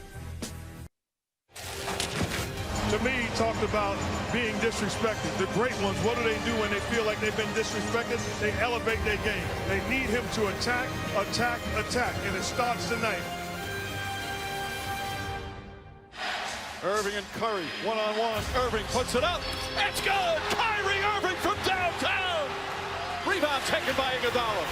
he talked about being disrespected. The great ones, what do they do when they feel like they've been disrespected? They elevate their game. They need him to attack, attack, attack, and it starts tonight. Irving and Curry, one-on-one. Irving puts it up. It's good! Kyrie Irving from downtown! Rebound taken by Iguodala.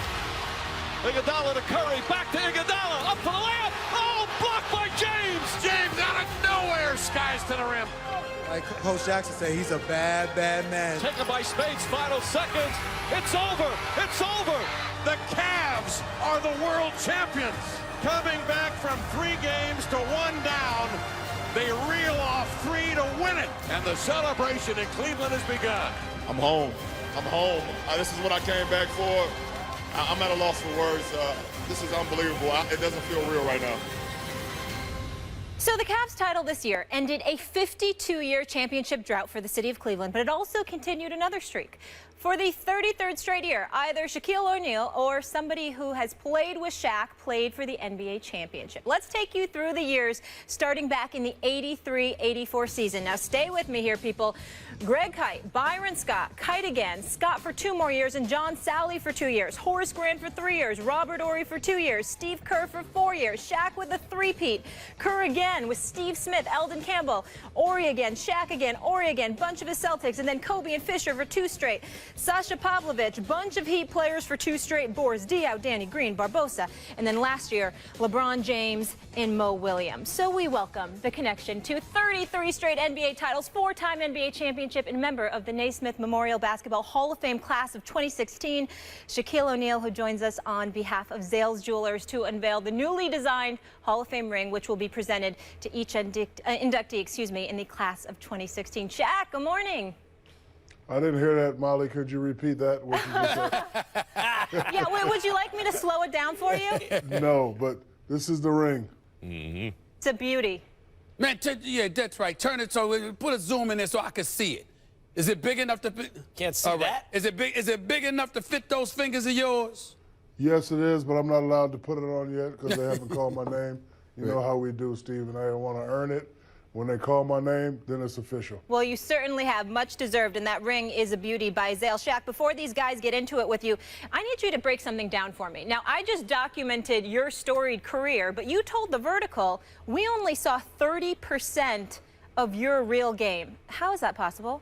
Iguodala to Curry, back to Iguodala, up for the layup. Oh, blocked by James! James out of nowhere, skies to the rim. Like Coach Jackson said, he's a bad, bad man. Taken by Spades, final seconds. It's over! It's over! The Cavs are the world champions. Coming back from 3 games to 1 down. They reel off 3 to win it. And the celebration in Cleveland has begun. I'm home. I'm home. This is what I came back for. I'm at a loss for words. This is unbelievable. It doesn't feel real right now. So the Cavs title this year ended a 52-year championship drought for the city of Cleveland, but it also continued another streak. For the 33rd straight year, either Shaquille O'Neal or somebody who has played with Shaq played for the NBA championship. Let's take you through the years starting back in the 83-84 season. Now stay with me here, people. Greg Kite, Byron Scott, Kite again, Scott for 2 more years, and John Sally for 2 years, Horace Grant for 3 years, Robert Horry for 2 years, Steve Kerr for 4 years, Shaq with a three-peat, Kerr again with Steve Smith, Eldon Campbell, Horry again, Shaq again, Horry again, bunch of his Celtics, and then Kobe and Fisher for 2 straight. Sasha Pavlovich, bunch of Heat players for 2 straight. Boris Diaw, Danny Green, Barbosa, and then last year, LeBron James and Mo Williams. So we welcome the connection to 33 straight NBA titles, 4-time NBA championship, and member of the Naismith Memorial Basketball Hall of Fame class of 2016, Shaquille O'Neal, who joins us on behalf of Zales Jewelers to unveil the newly designed Hall of Fame ring, which will be presented to each inductee, in the class of 2016. Shaq, good morning. I didn't hear that, Molly. Could you repeat that? What you just said? Yeah, would you like me to slow it down for you? No, but this is the ring. It's a beauty. Man, yeah, that's right. Turn it so, put a zoom in there so I can see it. Is it big enough to fit? Can't see that. Is it big enough to fit those fingers of yours? Yes, it is, but I'm not allowed to put it on yet because they haven't called my name. You know how we do, Steve, and I want to earn it. When they call my name, then it's official. Well, you certainly have, much deserved, and that ring is a beauty by Zales. Shaq, before these guys get into it with you, I need you to break something down for me. Now, I just documented your storied career, but you told The Vertical we only saw 30% of your real game. How is that possible?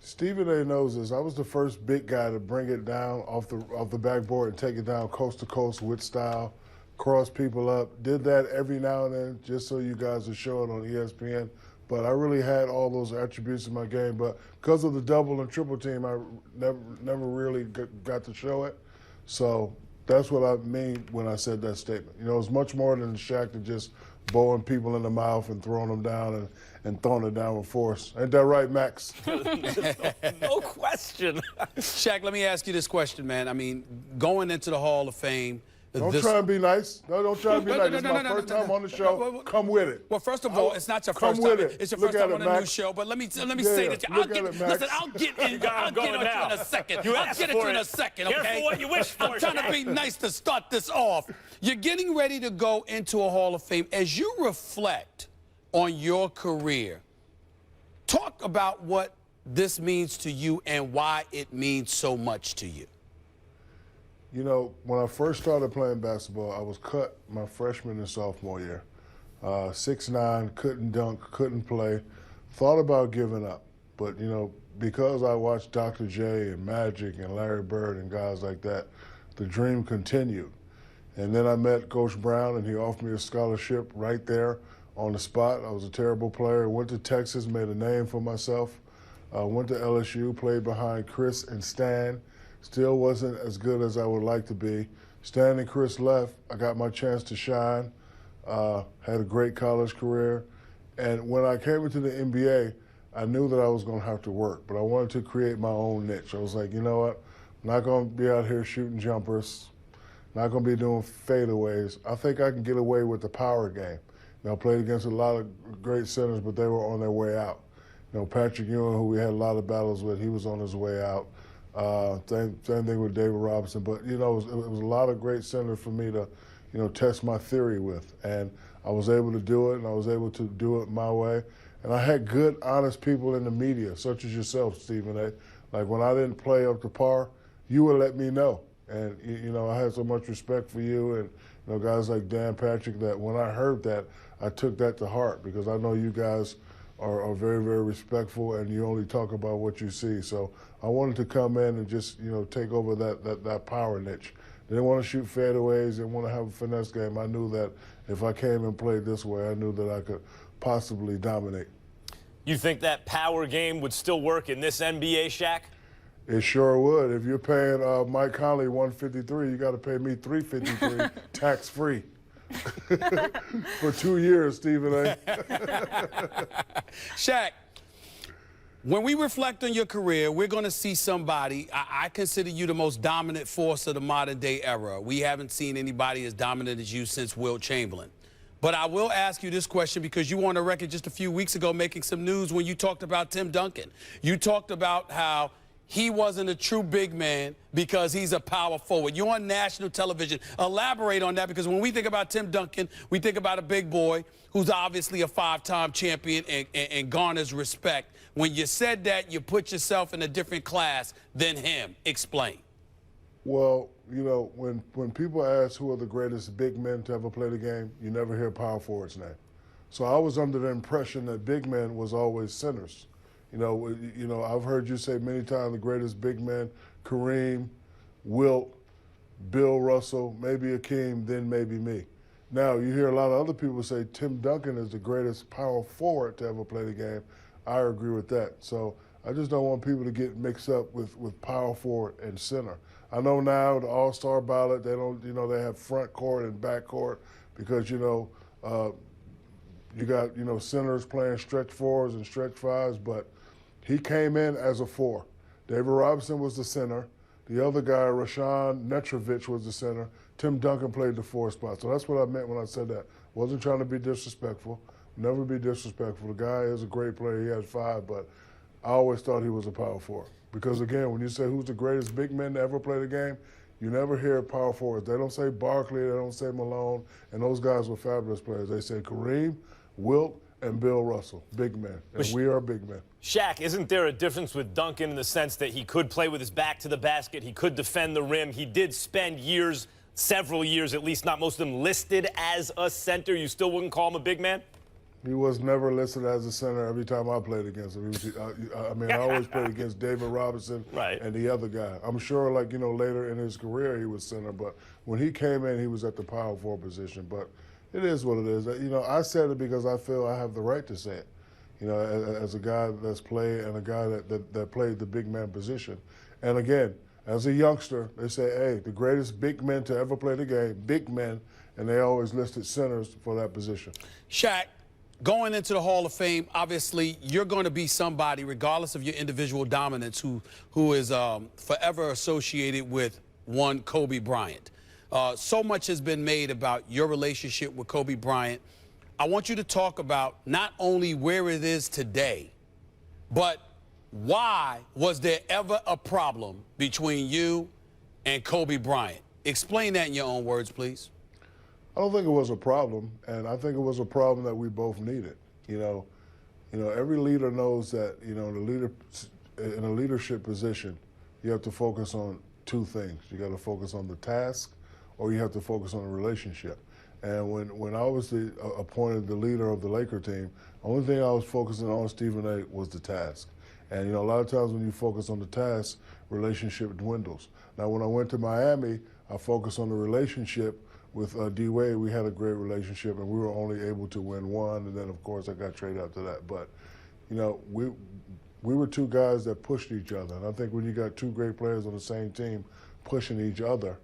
Stephen A. knows this. I was the first big guy to bring it down off the backboard and take it down coast to coast with style. Cross people up, did that every now and then just so you guys would show it on ESPN. But I really had all those attributes in my game. But because of the double and triple team, I never really got to show it. So that's what I mean when I said that statement. You know, it's much more than Shaq to just blowing people in the mouth and throwing them down and throwing it down with force. Ain't that right, Max? No question. Shaq, let me ask you this question, man. I mean, going into the Hall of Fame. Don't try and be nice. No, don't try and be nice. It's my first time on the show. Come with it. Well, first of all, it's not your first time. It's your first time on a new show. But let me say that. Listen, I'll get into it in a second. I'll get into it in a second, okay? Careful what you wish for, I'm trying to be nice to start this off. You're getting ready to go into a Hall of Fame. As you reflect on your career, talk about what this means to you and why it means so much to you. You know, when I first started playing basketball, I was cut my freshman and sophomore year. 6'9", couldn't dunk, couldn't play. Thought about giving up. But, you know, because I watched Dr. J and Magic and Larry Bird and guys like that, the dream continued. And then I met Coach Brown, and he offered me a scholarship right there on the spot. I was a terrible player. Went to Texas, made a name for myself. Went to LSU, played behind Chris and Stan. Still wasn't as good as I would like to be. Stan and Chris left. I got my chance to shine. Had a great college career. And when I came into the NBA, I knew that I was going to have to work, but I wanted to create my own niche. I was like, you know what? I'm not going to be out here shooting jumpers. Not going to be doing fadeaways. I think I can get away with the power game. You know, I played against a lot of great centers, but they were on their way out. You know, Patrick Ewing, who we had a lot of battles with, he was on his way out. Same thing with David Robinson. But, you know, it was a lot of great centers for me to, you know, test my theory with. And I was able to do it, and I was able to do it my way. And I had good, honest people in the media, such as yourself, Stephen A. Like, when I didn't play up to par, you would let me know. And, you know, I had so much respect for you and, you know, guys like Dan Patrick, that when I heard that, I took that to heart, because I know you guys are very, very respectful, and you only talk about what you see. So I wanted to come in and just, you know, take over that power niche. They didn't want to shoot fadeaways. They didn't want to have a finesse game. I knew that if I came and played this way, I knew that I could possibly dominate. You think that power game would still work in this NBA, Shaq? It sure would. If you're paying Mike Conley $153, you got to pay me $353 tax-free. For 2 years, Stephen A. Shaq, when we reflect on your career, we're going to see somebody. I consider you the most dominant force of the modern day era. We haven't seen anybody as dominant as you since Wilt Chamberlain. But I will ask you this question, because you were on the record just a few weeks ago making some news when you talked about Tim Duncan. You talked about how he wasn't a true big man because he's a power forward. You're on national television. Elaborate on that, because when we think about Tim Duncan, we think about a big boy who's obviously a five-time champion and garners respect. When you said that, you put yourself in a different class than him. Explain. Well, you know, when people ask who are the greatest big men to ever play the game, you never hear power forward's name. So I was under the impression that big men was always centers. You know, I've heard you say many times the greatest big men, Kareem, Wilt, Bill Russell, maybe Akeem, then maybe me. Now, you hear a lot of other people say Tim Duncan is the greatest power forward to ever play the game. I agree with that. So I just don't want people to get mixed up with power forward and center. I know now the All-Star ballot, they don't, you know, they have front court and back court because, you know, you got, you know, centers playing stretch fours and stretch fives, but he came in as a four. David Robinson was the center. The other guy, Rashawn Netrovic, was the center. Tim Duncan played the four spot. So that's what I meant when I said that. Wasn't trying to be disrespectful. Never be disrespectful. The guy is a great player. He has five, but I always thought he was a power forward. Because, again, when you say who's the greatest big men to ever play the game, you never hear power forwards. They don't say Barkley. They don't say Malone. And those guys were fabulous players. They say Kareem, Wilt, and Bill Russell, big men. And we are big men. Shaq, isn't there a difference with Duncan in the sense that he could play with his back to the basket, he could defend the rim, he did spend years, several years at least, not most of them, listed as a center. You still wouldn't call him a big man? He was never listed as a center every time I played against him. I always played against David Robinson and the other guy. I'm sure, like, you know, later in his career he was center, but when he came in, he was at the power forward position. But it is what it is. You know, I said it because I feel I have the right to say it. You know, as a guy that's played and a guy that played the big man position. And again, as a youngster, they say, hey, the greatest big men to ever play the game, big men, and they always listed centers for that position. Shaq, going into the Hall of Fame, obviously you're going to be somebody, regardless of your individual dominance, who is forever associated with one Kobe Bryant. So much has been made about your relationship with Kobe Bryant. I want you to talk about not only where it is today, but why was there ever a problem between you and Kobe Bryant? Explain that in your own words, please. I don't think it was a problem, and I think it was a problem that we both needed. You know, every leader knows that, you know, in a leadership position, you have to focus on two things. You got to focus on the task, or you have to focus on the relationship. And when I was appointed the leader of the Laker team, the only thing I was focusing on, Stephen A., was the task. And, you know, a lot of times when you focus on the task, relationship dwindles. Now, when I went to Miami, I focused on the relationship with D-Wade. We had a great relationship, and we were only able to win one. And then, of course, I got traded after that. But, you know, we were two guys that pushed each other. And I think when you got two great players on the same team pushing each other,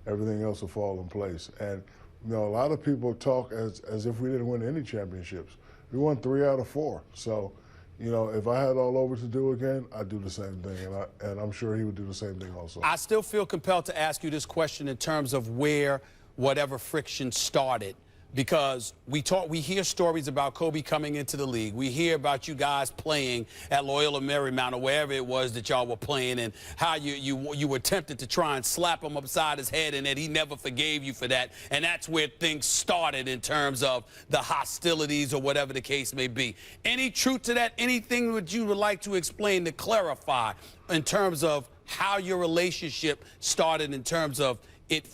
everything else will fall in place. And, you know, a lot of people talk as if we didn't win any championships. We won 3 out of 4. So, you know, if I had all over to do again, I'd do the same thing, and I'm sure he would do the same thing also. I still feel compelled to ask you this question in terms of where whatever friction started, because we hear stories about Kobe coming into the league. We hear about you guys playing at Loyola Marymount or wherever it was that y'all were playing, and how you were tempted to try and slap him upside his head, and that he never forgave you for that. And that's where things started in terms of the hostilities or whatever the case may be. Any truth to that? Anything that you would like to explain, to clarify in terms of how your relationship started, in terms of it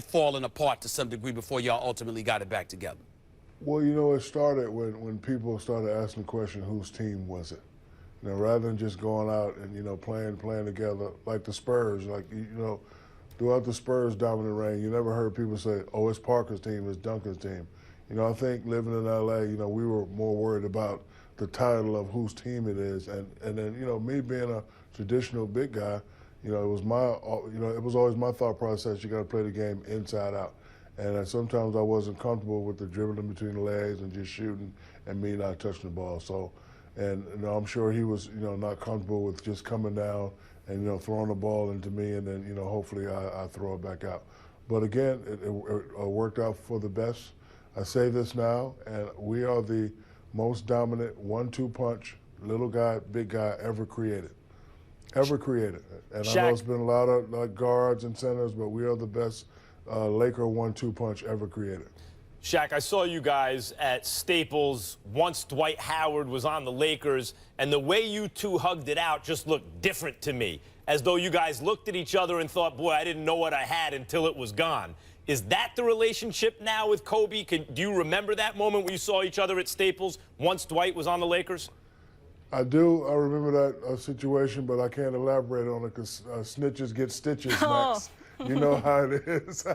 falling apart to some degree before y'all ultimately got it back together? Well, you know, it started when people started asking the question, whose team was it? You know, rather than just going out and, you know, playing together like the Spurs. Like, you know, throughout the Spurs' dominant reign, you never heard people say, oh, it's Parker's team, it's Duncan's team. You know, I think living in L.A., you know, we were more worried about the title of whose team it is. And then, you know, me being a traditional big guy, you know, it was always my thought process, you got to play the game inside out. And sometimes I wasn't comfortable with the dribbling between the legs and just shooting and me not touching the ball. So, and you know, I'm sure he was, you know, not comfortable with just coming down and, you know, throwing the ball into me, and then, you know, hopefully I throw it back out. But again, it worked out for the best. I say this now, and we are the most dominant 1-2 punch, little guy, big guy ever created. Ever created. And Shaq. I know it's been a lot of like guards and centers, but we are the best Laker 1-2 punch ever created. Shaq, I saw you guys at Staples once Dwight Howard was on the Lakers, and the way you two hugged it out just looked different to me, as though you guys looked at each other and thought, boy, I didn't know what I had until it was gone. Is that the relationship now with Kobe? Do you remember that moment when you saw each other at Staples once Dwight was on the Lakers? I do. I remember that situation, but I can't elaborate on it because snitches get stitches, Max. You know how it is.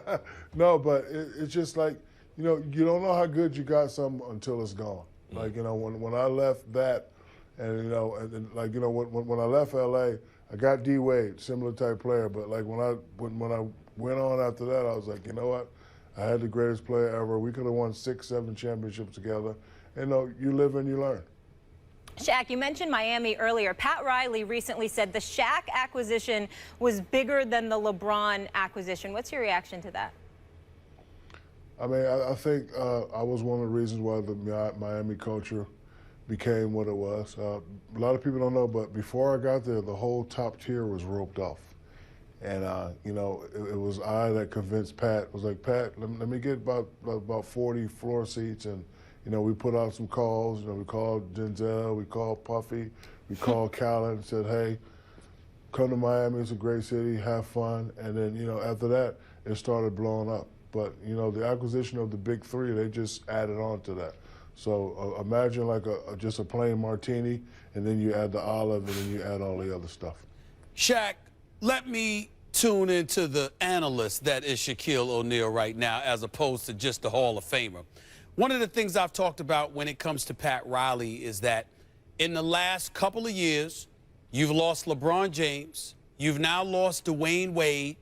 No, but it's just like, you know, you don't know how good you got something until it's gone. Like, you know, when I left that, and, you know, and like, you know, when I left L.A., I got D-Wade, similar type player, but like when I went on after that, I was like, you know what? I had the greatest player ever. We could have won 6, 7 championships together. And, you know, you live and you learn. Shaq, you mentioned Miami earlier. Pat Riley recently said the SHAQ acquisition was bigger than the LeBron acquisition. What's your reaction to that? I mean, I think I was one of the reasons why the Miami culture became what it was. A lot of people don't know, but before I got there, the whole top tier was roped off. And, you know, it was I that convinced Pat. It was like, Pat, let me get about 40 floor seats. And, you know, we put out some calls. You know, we called Denzel, we called Puffy, we called Callan and said, hey, come to Miami. It's a great city. Have fun. And then, you know, after that, it started blowing up. But, you know, the acquisition of the big three, they just added on to that. So imagine like just a plain martini, and then you add the olive, and then you add all the other stuff. Shaq, let me tune into the analyst that is Shaquille O'Neal right now, as opposed to just the Hall of Famer. One of the things I've talked about when it comes to Pat Riley is that in the last couple of years, you've lost LeBron James, You've now lost Dwayne Wade.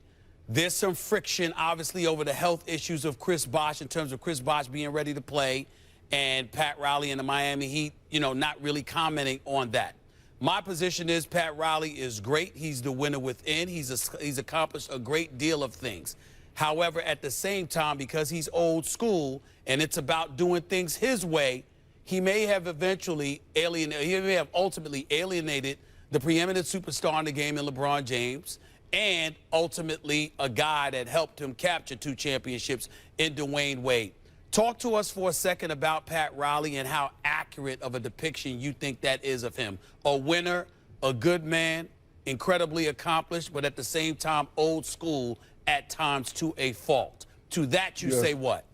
There's some friction, obviously, over the health issues of Chris Bosh in terms of Chris Bosh being ready to play and Pat Riley and the Miami Heat, not really commenting on that. My position is Pat Riley is great. He's the winner within. He's accomplished a great deal of things. However, at the same time, because he's old school and it's about doing things his way, he may have ultimately alienated the preeminent superstar in the game in LeBron James, and ultimately a guy that helped him capture 2 championships in Dwayne Wade. Talk to us for a second about Pat Riley and how accurate of a depiction you think that is of him. A winner, a good man, incredibly accomplished, but at the same time old school at times to a fault. To that you say what?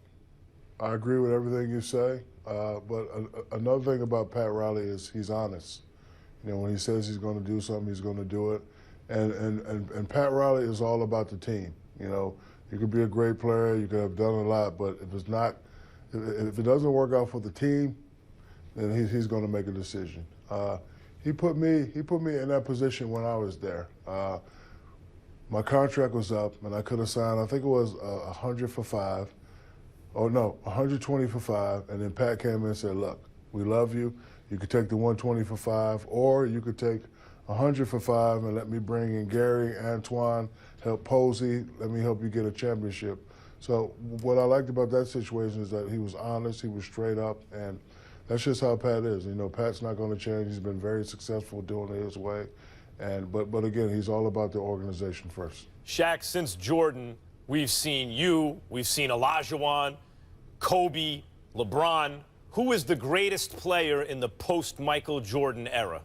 I agree with everything you say, but another thing about Pat Riley is he's honest. When he says he's going to do something, he's going to do it. And Pat Riley is all about the team. You could be a great player, you could have done a lot, but if it doesn't work out for the team, then he's going to make a decision. He put me in that position when I was there. My contract was up, and I could have signed, I think it was 100 for 5. Oh no, 120 for 5. And then Pat came in and said, look, we love you. You could take the 120 for 5, or you could take 100 for 5 and let me bring in Gary, Antoine, help Posey, let me help you get a championship. So what I liked about that situation is that he was honest, he was straight up, and that's just how Pat is. Pat's not going to change. He's been very successful doing it his way. But again, he's all about the organization first. Shaq, since Jordan, we've seen you, we've seen Olajuwon, Kobe, LeBron. Who is the greatest player in the post-Michael Jordan era?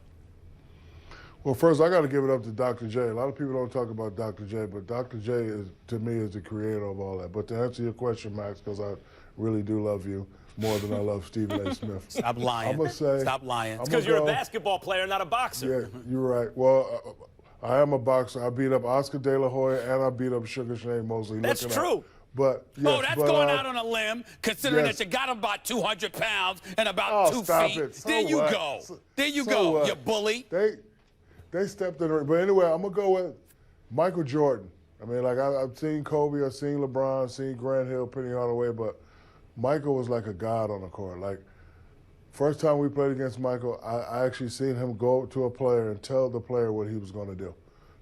Well, first, I got to give it up to Dr. J. A lot of people don't talk about Dr. J, but Dr. J, to me, is the creator of all that. But to answer your question, Max, because I really do love you more than I love Stephen A. Smith. Stop lying. I'm going to say... Stop lying. It's because you're a basketball player, not a boxer. Yeah, you're right. Well, I am a boxer. I beat up Oscar De La Hoya, and I beat up Sugar Shane Mosley. That's true. But, yes, that's going out on a limb, considering that you got him about 200 pounds and about 2 feet. So there you what? go. There you go, you bully. They stepped in the ring. But anyway, I'm going to go with Michael Jordan. I mean, like, I've seen Kobe, I've seen LeBron, seen Grant Hill, Penny Hardaway, but Michael was like a god on the court. Like, first time we played against Michael, I actually seen him go up to a player and tell the player what he was going to do.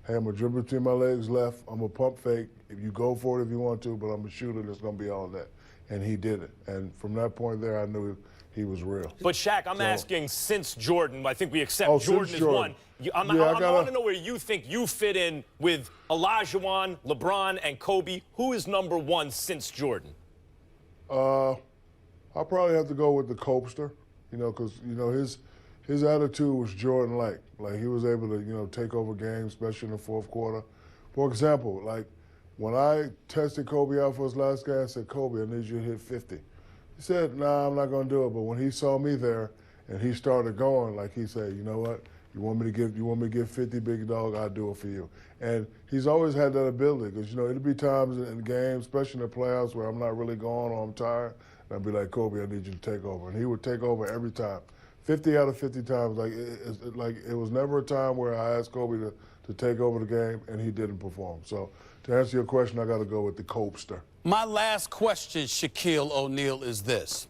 Hey, I'm going to dribble between my legs left. I'm going to pump fake. If you go for it if you want to, but I'm a shooter that's going to be all that. And he did it. And from that point there, I knew he was real. But, Shaq, I'm asking since Jordan. I think we accept Jordan is one. I want to know where you think you fit in with Olajuwon, LeBron, and Kobe. Who is number 1 since Jordan? I'll probably have to go with the Copester, because, his attitude was Jordan-like. Like, he was able to, take over games, especially in the fourth quarter. For example, like, when I tested Kobe out for his last game, I said, Kobe, I need you to hit 50. He said, nah, I'm not going to do it. But when he saw me there and he started going, like, he said, you know what? You want me to get 50, big dog? I'll do it for you. And he's always had that ability because, it'll be times in games, especially in the playoffs, where I'm not really going or I'm tired. And I'd be like, Kobe, I need you to take over. And he would take over every time. 50 out of 50 times. Like, it was never a time where I asked Kobe to take over the game and he didn't perform. So to answer your question, I got to go with the Copester. My last question, Shaquille O'Neal, is this.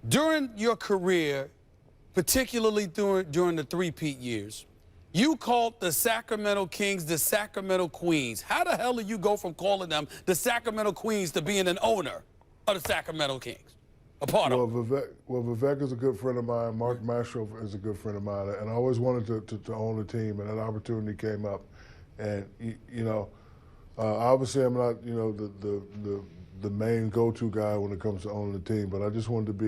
During your career, particularly during the three-peat years, you called the Sacramento Kings the Sacramento Queens. How the hell do you go from calling them the Sacramento Queens to being an owner of the Sacramento Kings? A part of them. Vivek is a good friend of mine. Mark Mastro is a good friend of mine. And I always wanted to own a team, and that opportunity came up. And, obviously I'm not, the main go-to guy when it comes to owning a team, but I just wanted to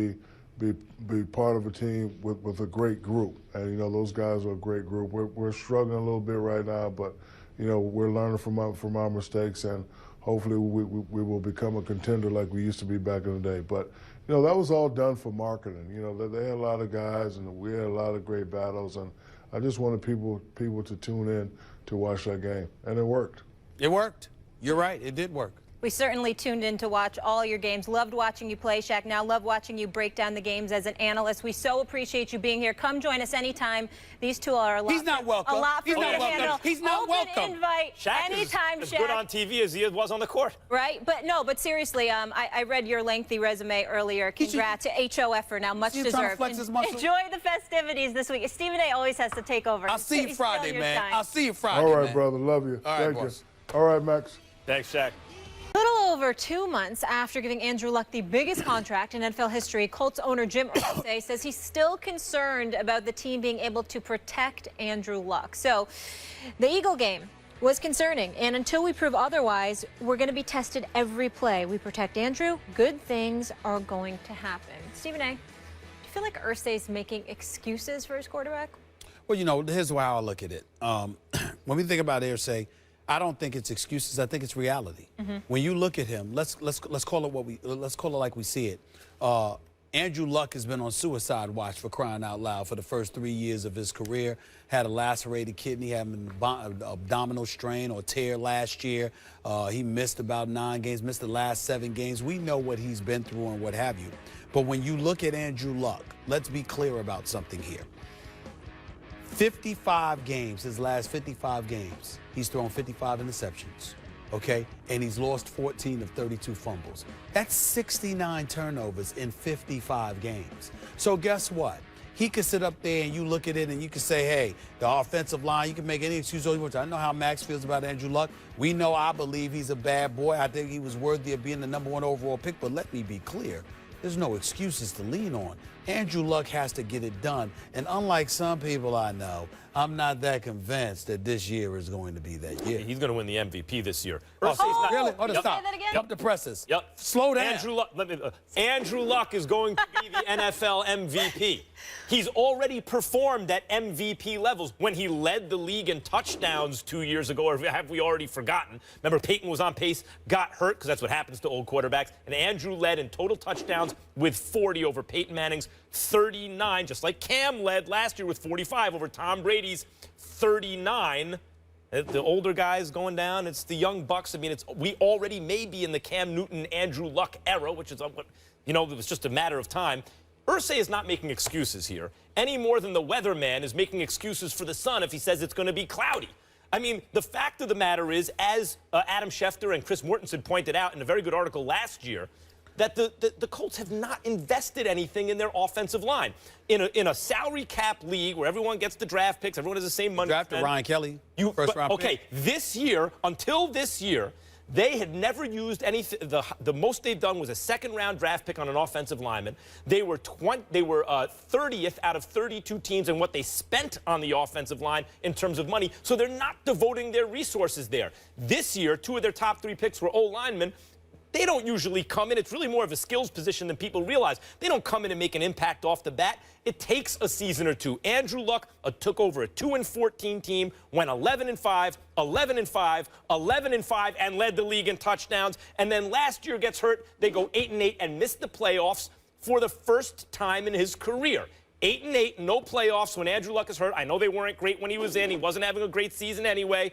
be part of a team with a great group. And, those guys are a great group. We're struggling a little bit right now, but, we're learning from our mistakes, and hopefully we will become a contender like we used to be back in the day. But, that was all done for marketing. They had a lot of guys, and we had a lot of great battles, and I just wanted people to tune in to watch that game, and it worked. It worked. You're right. It did work. We certainly tuned in to watch all your games. Loved watching you play, Shaq. Now love watching you break down the games as an analyst. We so appreciate you being here. Come join us anytime. These two are a lot. He's not welcome. A lot for He's me not to welcome. handle. He's not Open welcome. invite Shaq anytime, is Shaq. as good on TV as he was on the court. Right, but seriously, I read your lengthy resume earlier. Congrats to HOF for now, much deserved. Enjoy the festivities this week. Stephen A. always has to take over. I'll see you Friday, man. I'll see you Friday. All right, man. brother. Love you. All right, Thank boss. you. All right, Max. Thanks, Shaq. A little over 2 months after giving Andrew Luck the biggest contract in NFL history, Colts owner Jim Irsay says he's still concerned about the team being able to protect Andrew Luck. So the Eagle game was concerning, and until we prove otherwise, we're going to be tested every play. We protect Andrew, good things are going to happen. Stephen A., do you feel like Irsay's making excuses for his quarterback? Well, you know, here's how I look at it. When we think about Irsay, I don't think it's excuses. I think it's reality. When you look at him, let's call it let's call it like we see it. Andrew Luck has been on suicide watch, for crying out loud, for the first 3 years of his career. Had a lacerated kidney, had an abdominal strain or tear last year. He missed about 9 games, missed the last 7 games. We know what he's been through and what have you. But when you look at Andrew Luck, let's be clear about something here. 55 games, his last 55 games, he's thrown 55 interceptions, okay? And he's lost 14 of 32 fumbles. That's 69 turnovers in 55 games. So guess what? He could sit up there and you look at it and you can say, hey, the offensive line, you can make any excuse all you want to. I know how Max feels about Andrew Luck. We know, I believe he's a bad boy. I think he was worthy of being the #1 overall pick, but let me be clear. There's no excuses to lean on. Andrew Luck has to get it done. And unlike some people I know, I'm not that convinced that this year is going to be that year. He's going to win the MVP this year. Really? Hold on, Say stop. that again? Jump the presses. Yep. Slow down. Andrew Luck is going to be the NFL MVP. He's already performed at MVP levels when he led the league in touchdowns 2 years ago, or have we already forgotten? Remember, Peyton was on pace, got hurt, because that's what happens to old quarterbacks, and Andrew led in total touchdowns with 40 over Peyton Manning's 39, just like Cam led last year with 45 over Tom Brady's 39. The older guys going down, it's the young bucks. I mean, we already may be in the Cam Newton, Andrew Luck era, which is, you know, it was just a matter of time. Irsay is not making excuses here any more than the weatherman is making excuses for the sun if he says it's going to be cloudy. I mean, the fact of the matter is, as Adam Schefter and Chris Mortensen pointed out in a very good article last year, that the Colts have not invested anything in their offensive line. In a salary cap league where everyone gets the draft picks, everyone has the same money. Drafted Ryan Kelly, first round pick. Okay, this year, until this year, they had never used anything. The most they've done was a second-round draft pick on an offensive lineman. They were 30th out of 32 teams in what they spent on the offensive line in terms of money, so they're not devoting their resources there. This year, 2 of their top 3 picks were O-linemen. They don't usually come in. It's really more of a skills position than people realize. They don't come in and make an impact off the bat. It takes a season or two. Andrew Luck took over a 2-14 team, went 11-5, 11-5, 11-5, and led the league in touchdowns. And then last year gets hurt. They go 8-8 and miss the playoffs for the first time in his career. 8-8, no playoffs when Andrew Luck is hurt. I know they weren't great when he was in. He wasn't having a great season anyway.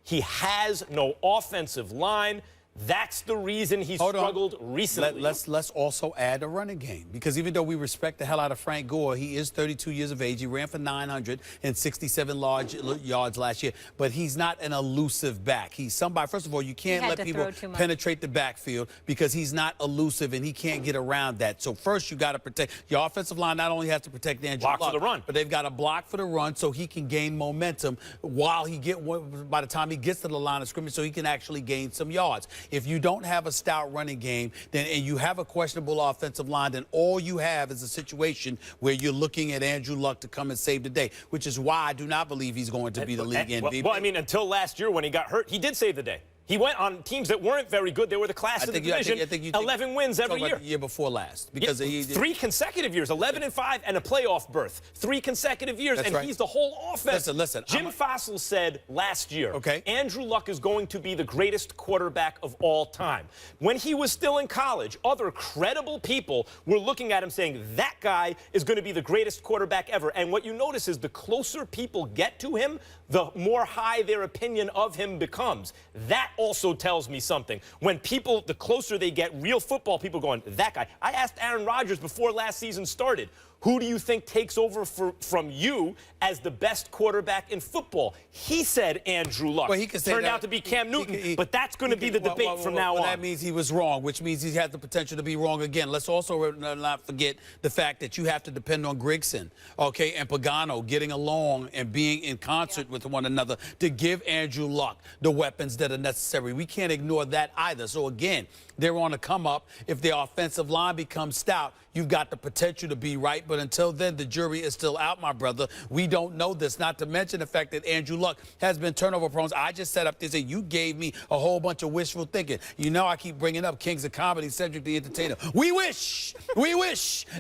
He has no offensive line. That's the reason he struggled recently. Let's also add a running game, because even though we respect the hell out of Frank Gore, he is 32 years of age. He ran for 967 yards last year, but he's not an elusive back. He's somebody, first of all, you can't let people penetrate the backfield because he's not elusive and he can't get around that. So first you got to protect. Your offensive line not only has to protect Andrew Luck, for the run, but they've got to block for the run so he can gain momentum while by the time he gets to the line of scrimmage, so he can actually gain some yards. If you don't have a stout running game, and you have a questionable offensive line, then all you have is a situation where you're looking at Andrew Luck to come and save the day, which is why I do not believe he's going to be the league MVP. Well, I mean, until last year when he got hurt, he did save the day. He went on teams that weren't very good. They were the class of the division. 11 wins every year. The year before last, because he 3 consecutive years, 11-5, and a playoff berth. 3 consecutive years, and he's the whole offense. Listen. Jim Fassel said last year, okay, Andrew Luck is going to be the greatest quarterback of all time. When he was still in college, other credible people were looking at him saying that guy is going to be the greatest quarterback ever. And what you notice is the closer people get to him, the more high their opinion of him becomes. That also tells me something. When people, the closer they get, real football people going, that guy. I asked Aaron Rodgers before last season started, who do you think takes over from you as the best quarterback in football? He said Andrew Luck. Well, he could say Turned that, out to be Cam Newton, but that's going to be the debate from now on. That means he was wrong, which means he has the potential to be wrong again. Let's also not forget the fact that you have to depend on Grigson, okay, and Pagano getting along and being in concert with one another to give Andrew Luck the weapons that are necessary. We can't ignore that either. So, again, they're on a come up. If their offensive line becomes stout, you've got the potential to be right. But until then, the jury is still out, my brother. We don't know this, not to mention the fact that Andrew Luck has been turnover prone. I just set up this and you gave me a whole bunch of wishful thinking. You know I keep bringing up Kings of Comedy, Cedric the Entertainer. We wish,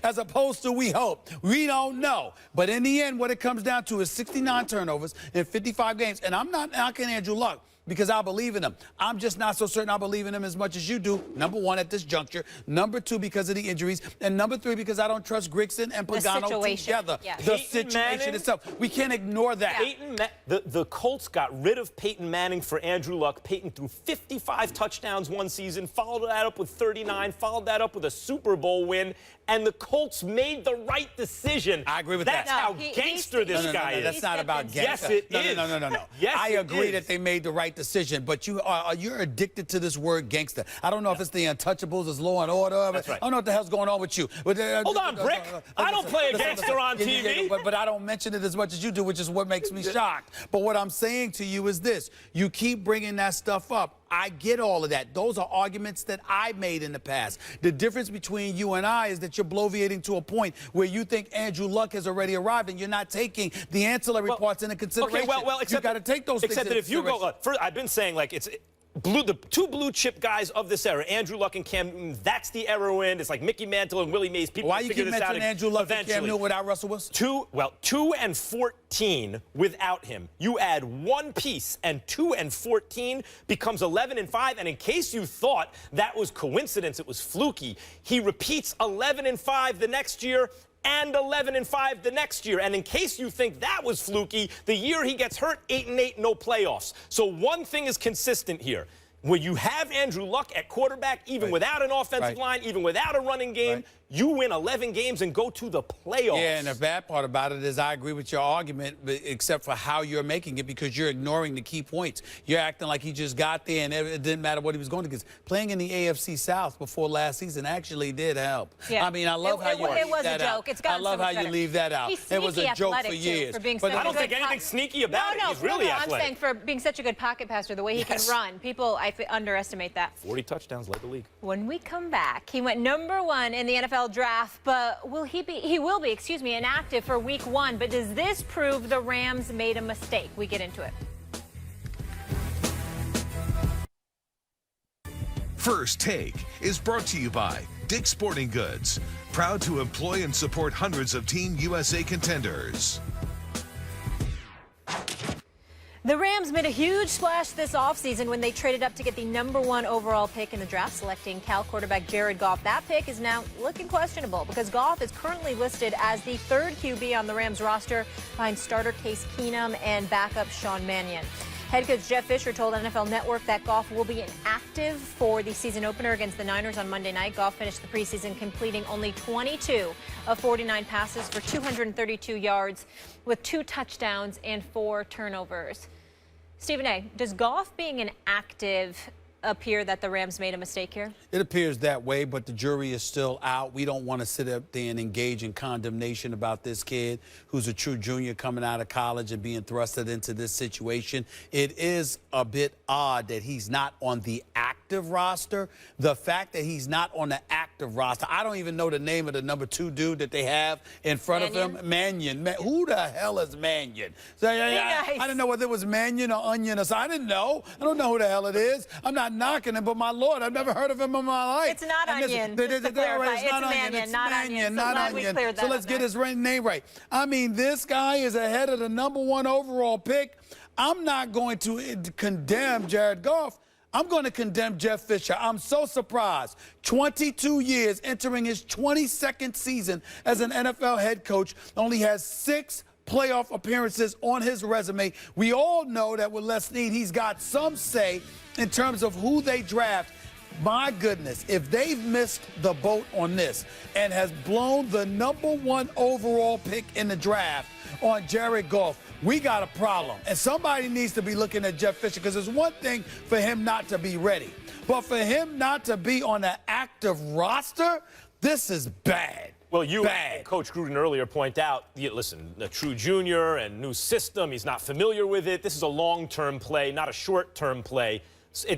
as opposed to we hope. We don't know. But in the end, what it comes down to is 69 turnovers in 55 games. And I'm not knocking Andrew Luck, because I believe in him. I'm just not so certain I believe in him as much as you do. Number one, at this juncture. Number two, because of the injuries. And number three, because I don't trust Grigson and Pagano together. Yes. The situation itself. We can't ignore that. The Colts got rid of Peyton Manning for Andrew Luck. Peyton threw 55 touchdowns one season, followed that up with 39, followed that up with a Super Bowl win. And the Colts made the right decision. I agree with that. That's how gangster this guy is. That's not about gangster. Yes, it is. No. Yes, I agree that they made the right decision, but you're addicted to this word gangster. I don't know if it's the Untouchables, it's Law and Order. That's right. I don't know what the hell's going on with you. But, hold on, Brick. I don't play a gangster on TV. But I don't mention it as much as you do, which is what makes me shocked. But what I'm saying to you is this. You keep bringing that stuff up. I get all of that. Those are arguments that I made in the past. The difference between you and I is that you're bloviating to a point where you think Andrew Luck has already arrived and you're not taking the ancillary parts into consideration. Okay, well, except you got to take those things except that if you go, I've been saying, like, it's the two blue chip guys of this era, Andrew Luck and Cam Newton, that's the era we're in. It's like Mickey Mantle and Willie Mays. People why you keep this out mentioning Andrew Luck and Cam Newton without Russell Wilson? 2 and 14 without him. You add one piece, and 2 and 14 becomes 11 and 5. And in case you thought that was coincidence, it was fluky, he repeats 11 and 5 the next year and 11 and 5 the next year. And in case you think that was fluky, the year he gets hurt, 8 and 8, no playoffs. So one thing is consistent here. When you have Andrew Luck at quarterback, even without an offensive line, even without a running game, you win 11 games and go to the playoffs. Yeah, and the bad part about it is I agree with your argument, except for how you're making it, because you're ignoring the key points. You're acting like he just got there and it didn't matter what he was going to get. Playing in the AFC South before last season actually did help. Yeah. I mean, I love how you leave that out. It was a joke. It's gotten I love so much how you better. leave that out. He's It was a joke for too, years. for being But such I don't a think good anything sneaky about it. He's really athletic. I'm saying for being such a good pocket passer, the way he can run, people underestimate that. 40 touchdowns, led the league. When we come back, he went #1 in the NFL draft, but he will be inactive for week 1. But does this prove the Rams made a mistake? We get into it. First Take is brought to you by Dick's Sporting Goods, proud to employ and support hundreds of Team USA contenders. The Rams made a huge splash this offseason when they traded up to get the #1 overall pick in the draft, selecting Cal quarterback Jared Goff. That pick is now looking questionable because Goff is currently listed as the 3rd QB on the Rams roster behind starter Case Keenum and backup Sean Mannion. Head coach Jeff Fisher told NFL Network that Goff will be inactive for the season opener against the Niners on Monday night. Goff finished the preseason completing only 22 of 49 passes for 232 yards with 2 touchdowns and 4 turnovers. Stephen A., does Goff being inactive appear that the Rams made a mistake here? It appears that way, but the jury is still out. We don't want to sit up there and engage in condemnation about this kid who's a true junior coming out of college and being thrusted into this situation. It is a bit odd that he's not on the active roster. The fact that he's not on the active roster, I don't even know the name of the #2 dude that they have in front of him. Mannion. Who the hell is Mannion? So, I didn't know whether it was Mannion or Onion or something. I didn't know. I don't know who the hell it is. I'm not knocking him, but my Lord, I've never heard of him in my life. It's not Onion. Just to clarify, it's Mannion, not Onion. So glad we cleared that So let's get his name right. I mean, this guy is ahead of the #1 overall pick. I'm not going to condemn Jared Goff. I'm going to condemn Jeff Fisher. I'm so surprised. 22 years, entering his 22nd season as an NFL head coach, only has 6 playoff appearances on his resume. We all know that with Les Snead, he's got some say in terms of who they draft. My goodness, if they've missed the boat on this and has blown the #1 overall pick in the draft on Jared Goff, we got a problem. And somebody needs to be looking at Jeff Fisher, because it's one thing for him not to be ready, but for him not to be on an active roster, this is bad. Well, you and Coach Gruden earlier point out, listen, a true junior and new system, he's not familiar with it. This is a long-term play, not a short-term play.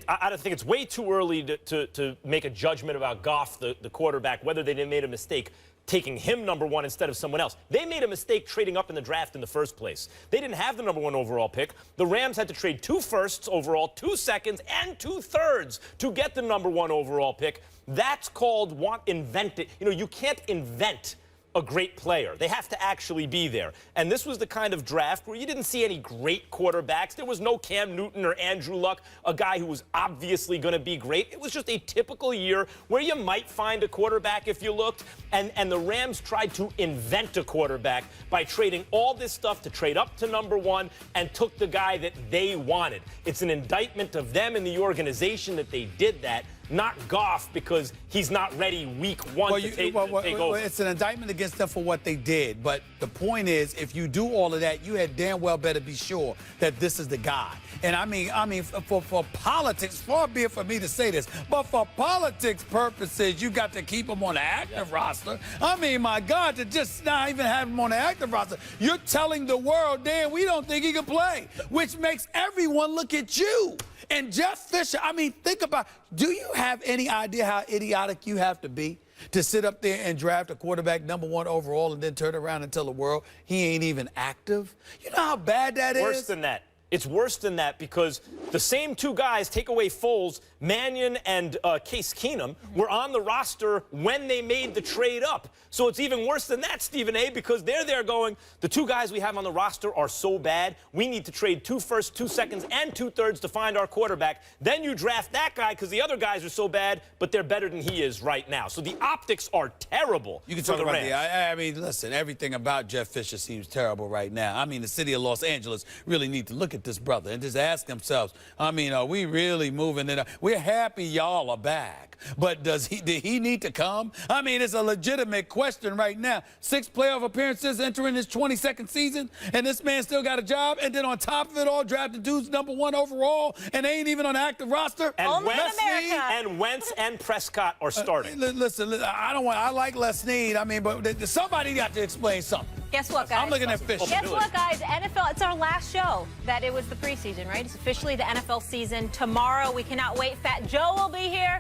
I think it's way too early to make a judgment about Goff, the quarterback, whether they made a mistake taking him #1 instead of someone else. They made a mistake trading up in the draft in the first place. They didn't have the #1 overall pick. The Rams had to trade 2 firsts overall, 2 seconds, and 2 thirds to get the #1 overall pick. That's called invented. You can't invent a great player. They have to actually be there. And this was the kind of draft where you didn't see any great quarterbacks. There was no Cam Newton or Andrew Luck, a guy who was obviously going to be great. It was just a typical year where you might find a quarterback if you looked. And the Rams tried to invent a quarterback by trading all this stuff to trade up to #1 and took the guy that they wanted. It's an indictment of them and the organization that they did that. Not Goff, because he's not ready week 1 to take over. It's an indictment against them for what they did. But the point is, if you do all of that, you had damn well better be sure that this is the guy. And I mean, for politics, far be it for me to say this, but for politics purposes, you got to keep him on the active roster. I mean, my God, to just not even have him on the active roster, you're telling the world, damn, we don't think he can play, which makes everyone look at you. And Jeff Fisher, I mean, think about, do you have any idea how idiotic you have to be to sit up there and draft a quarterback #1 overall and then turn around and tell the world he ain't even active? You know how bad that is? Worse than that. It's worse than that, because the same 2 guys, take away Foles, Mannion and Case Keenum, were on the roster when they made the trade up. So it's even worse than that, Stephen A., because they're there going, the 2 guys we have on the roster are so bad, we need to trade 2 firsts, 2 seconds, and 2 thirds to find our quarterback. Then you draft that guy because the other guys are so bad, but they're better than he is right now. So the optics are terrible. You can talk about I mean, listen, everything about Jeff Fisher seems terrible right now. I mean, the city of Los Angeles really need to look at this brother and just ask themselves, I mean, are we really moving it up? We're happy y'all are back, but did he need to come? I mean, it's a legitimate question right now. 6 playoff appearances entering his 22nd season, and this man still got a job, and then on top of it all, drafted dudes #1 overall, and they ain't even on the active roster. And Wentz and Prescott are starting. Listen, I like Les Snead. I mean, but somebody got to explain something. Guess what, guys? I'm looking at Fisher. Guess what, guys? NFL, it's our last show. That it was the preseason, right? It's officially the NFL season. Tomorrow, we cannot wait. Fat Joe will be here.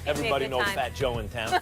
Everybody knows Fat Joe in town.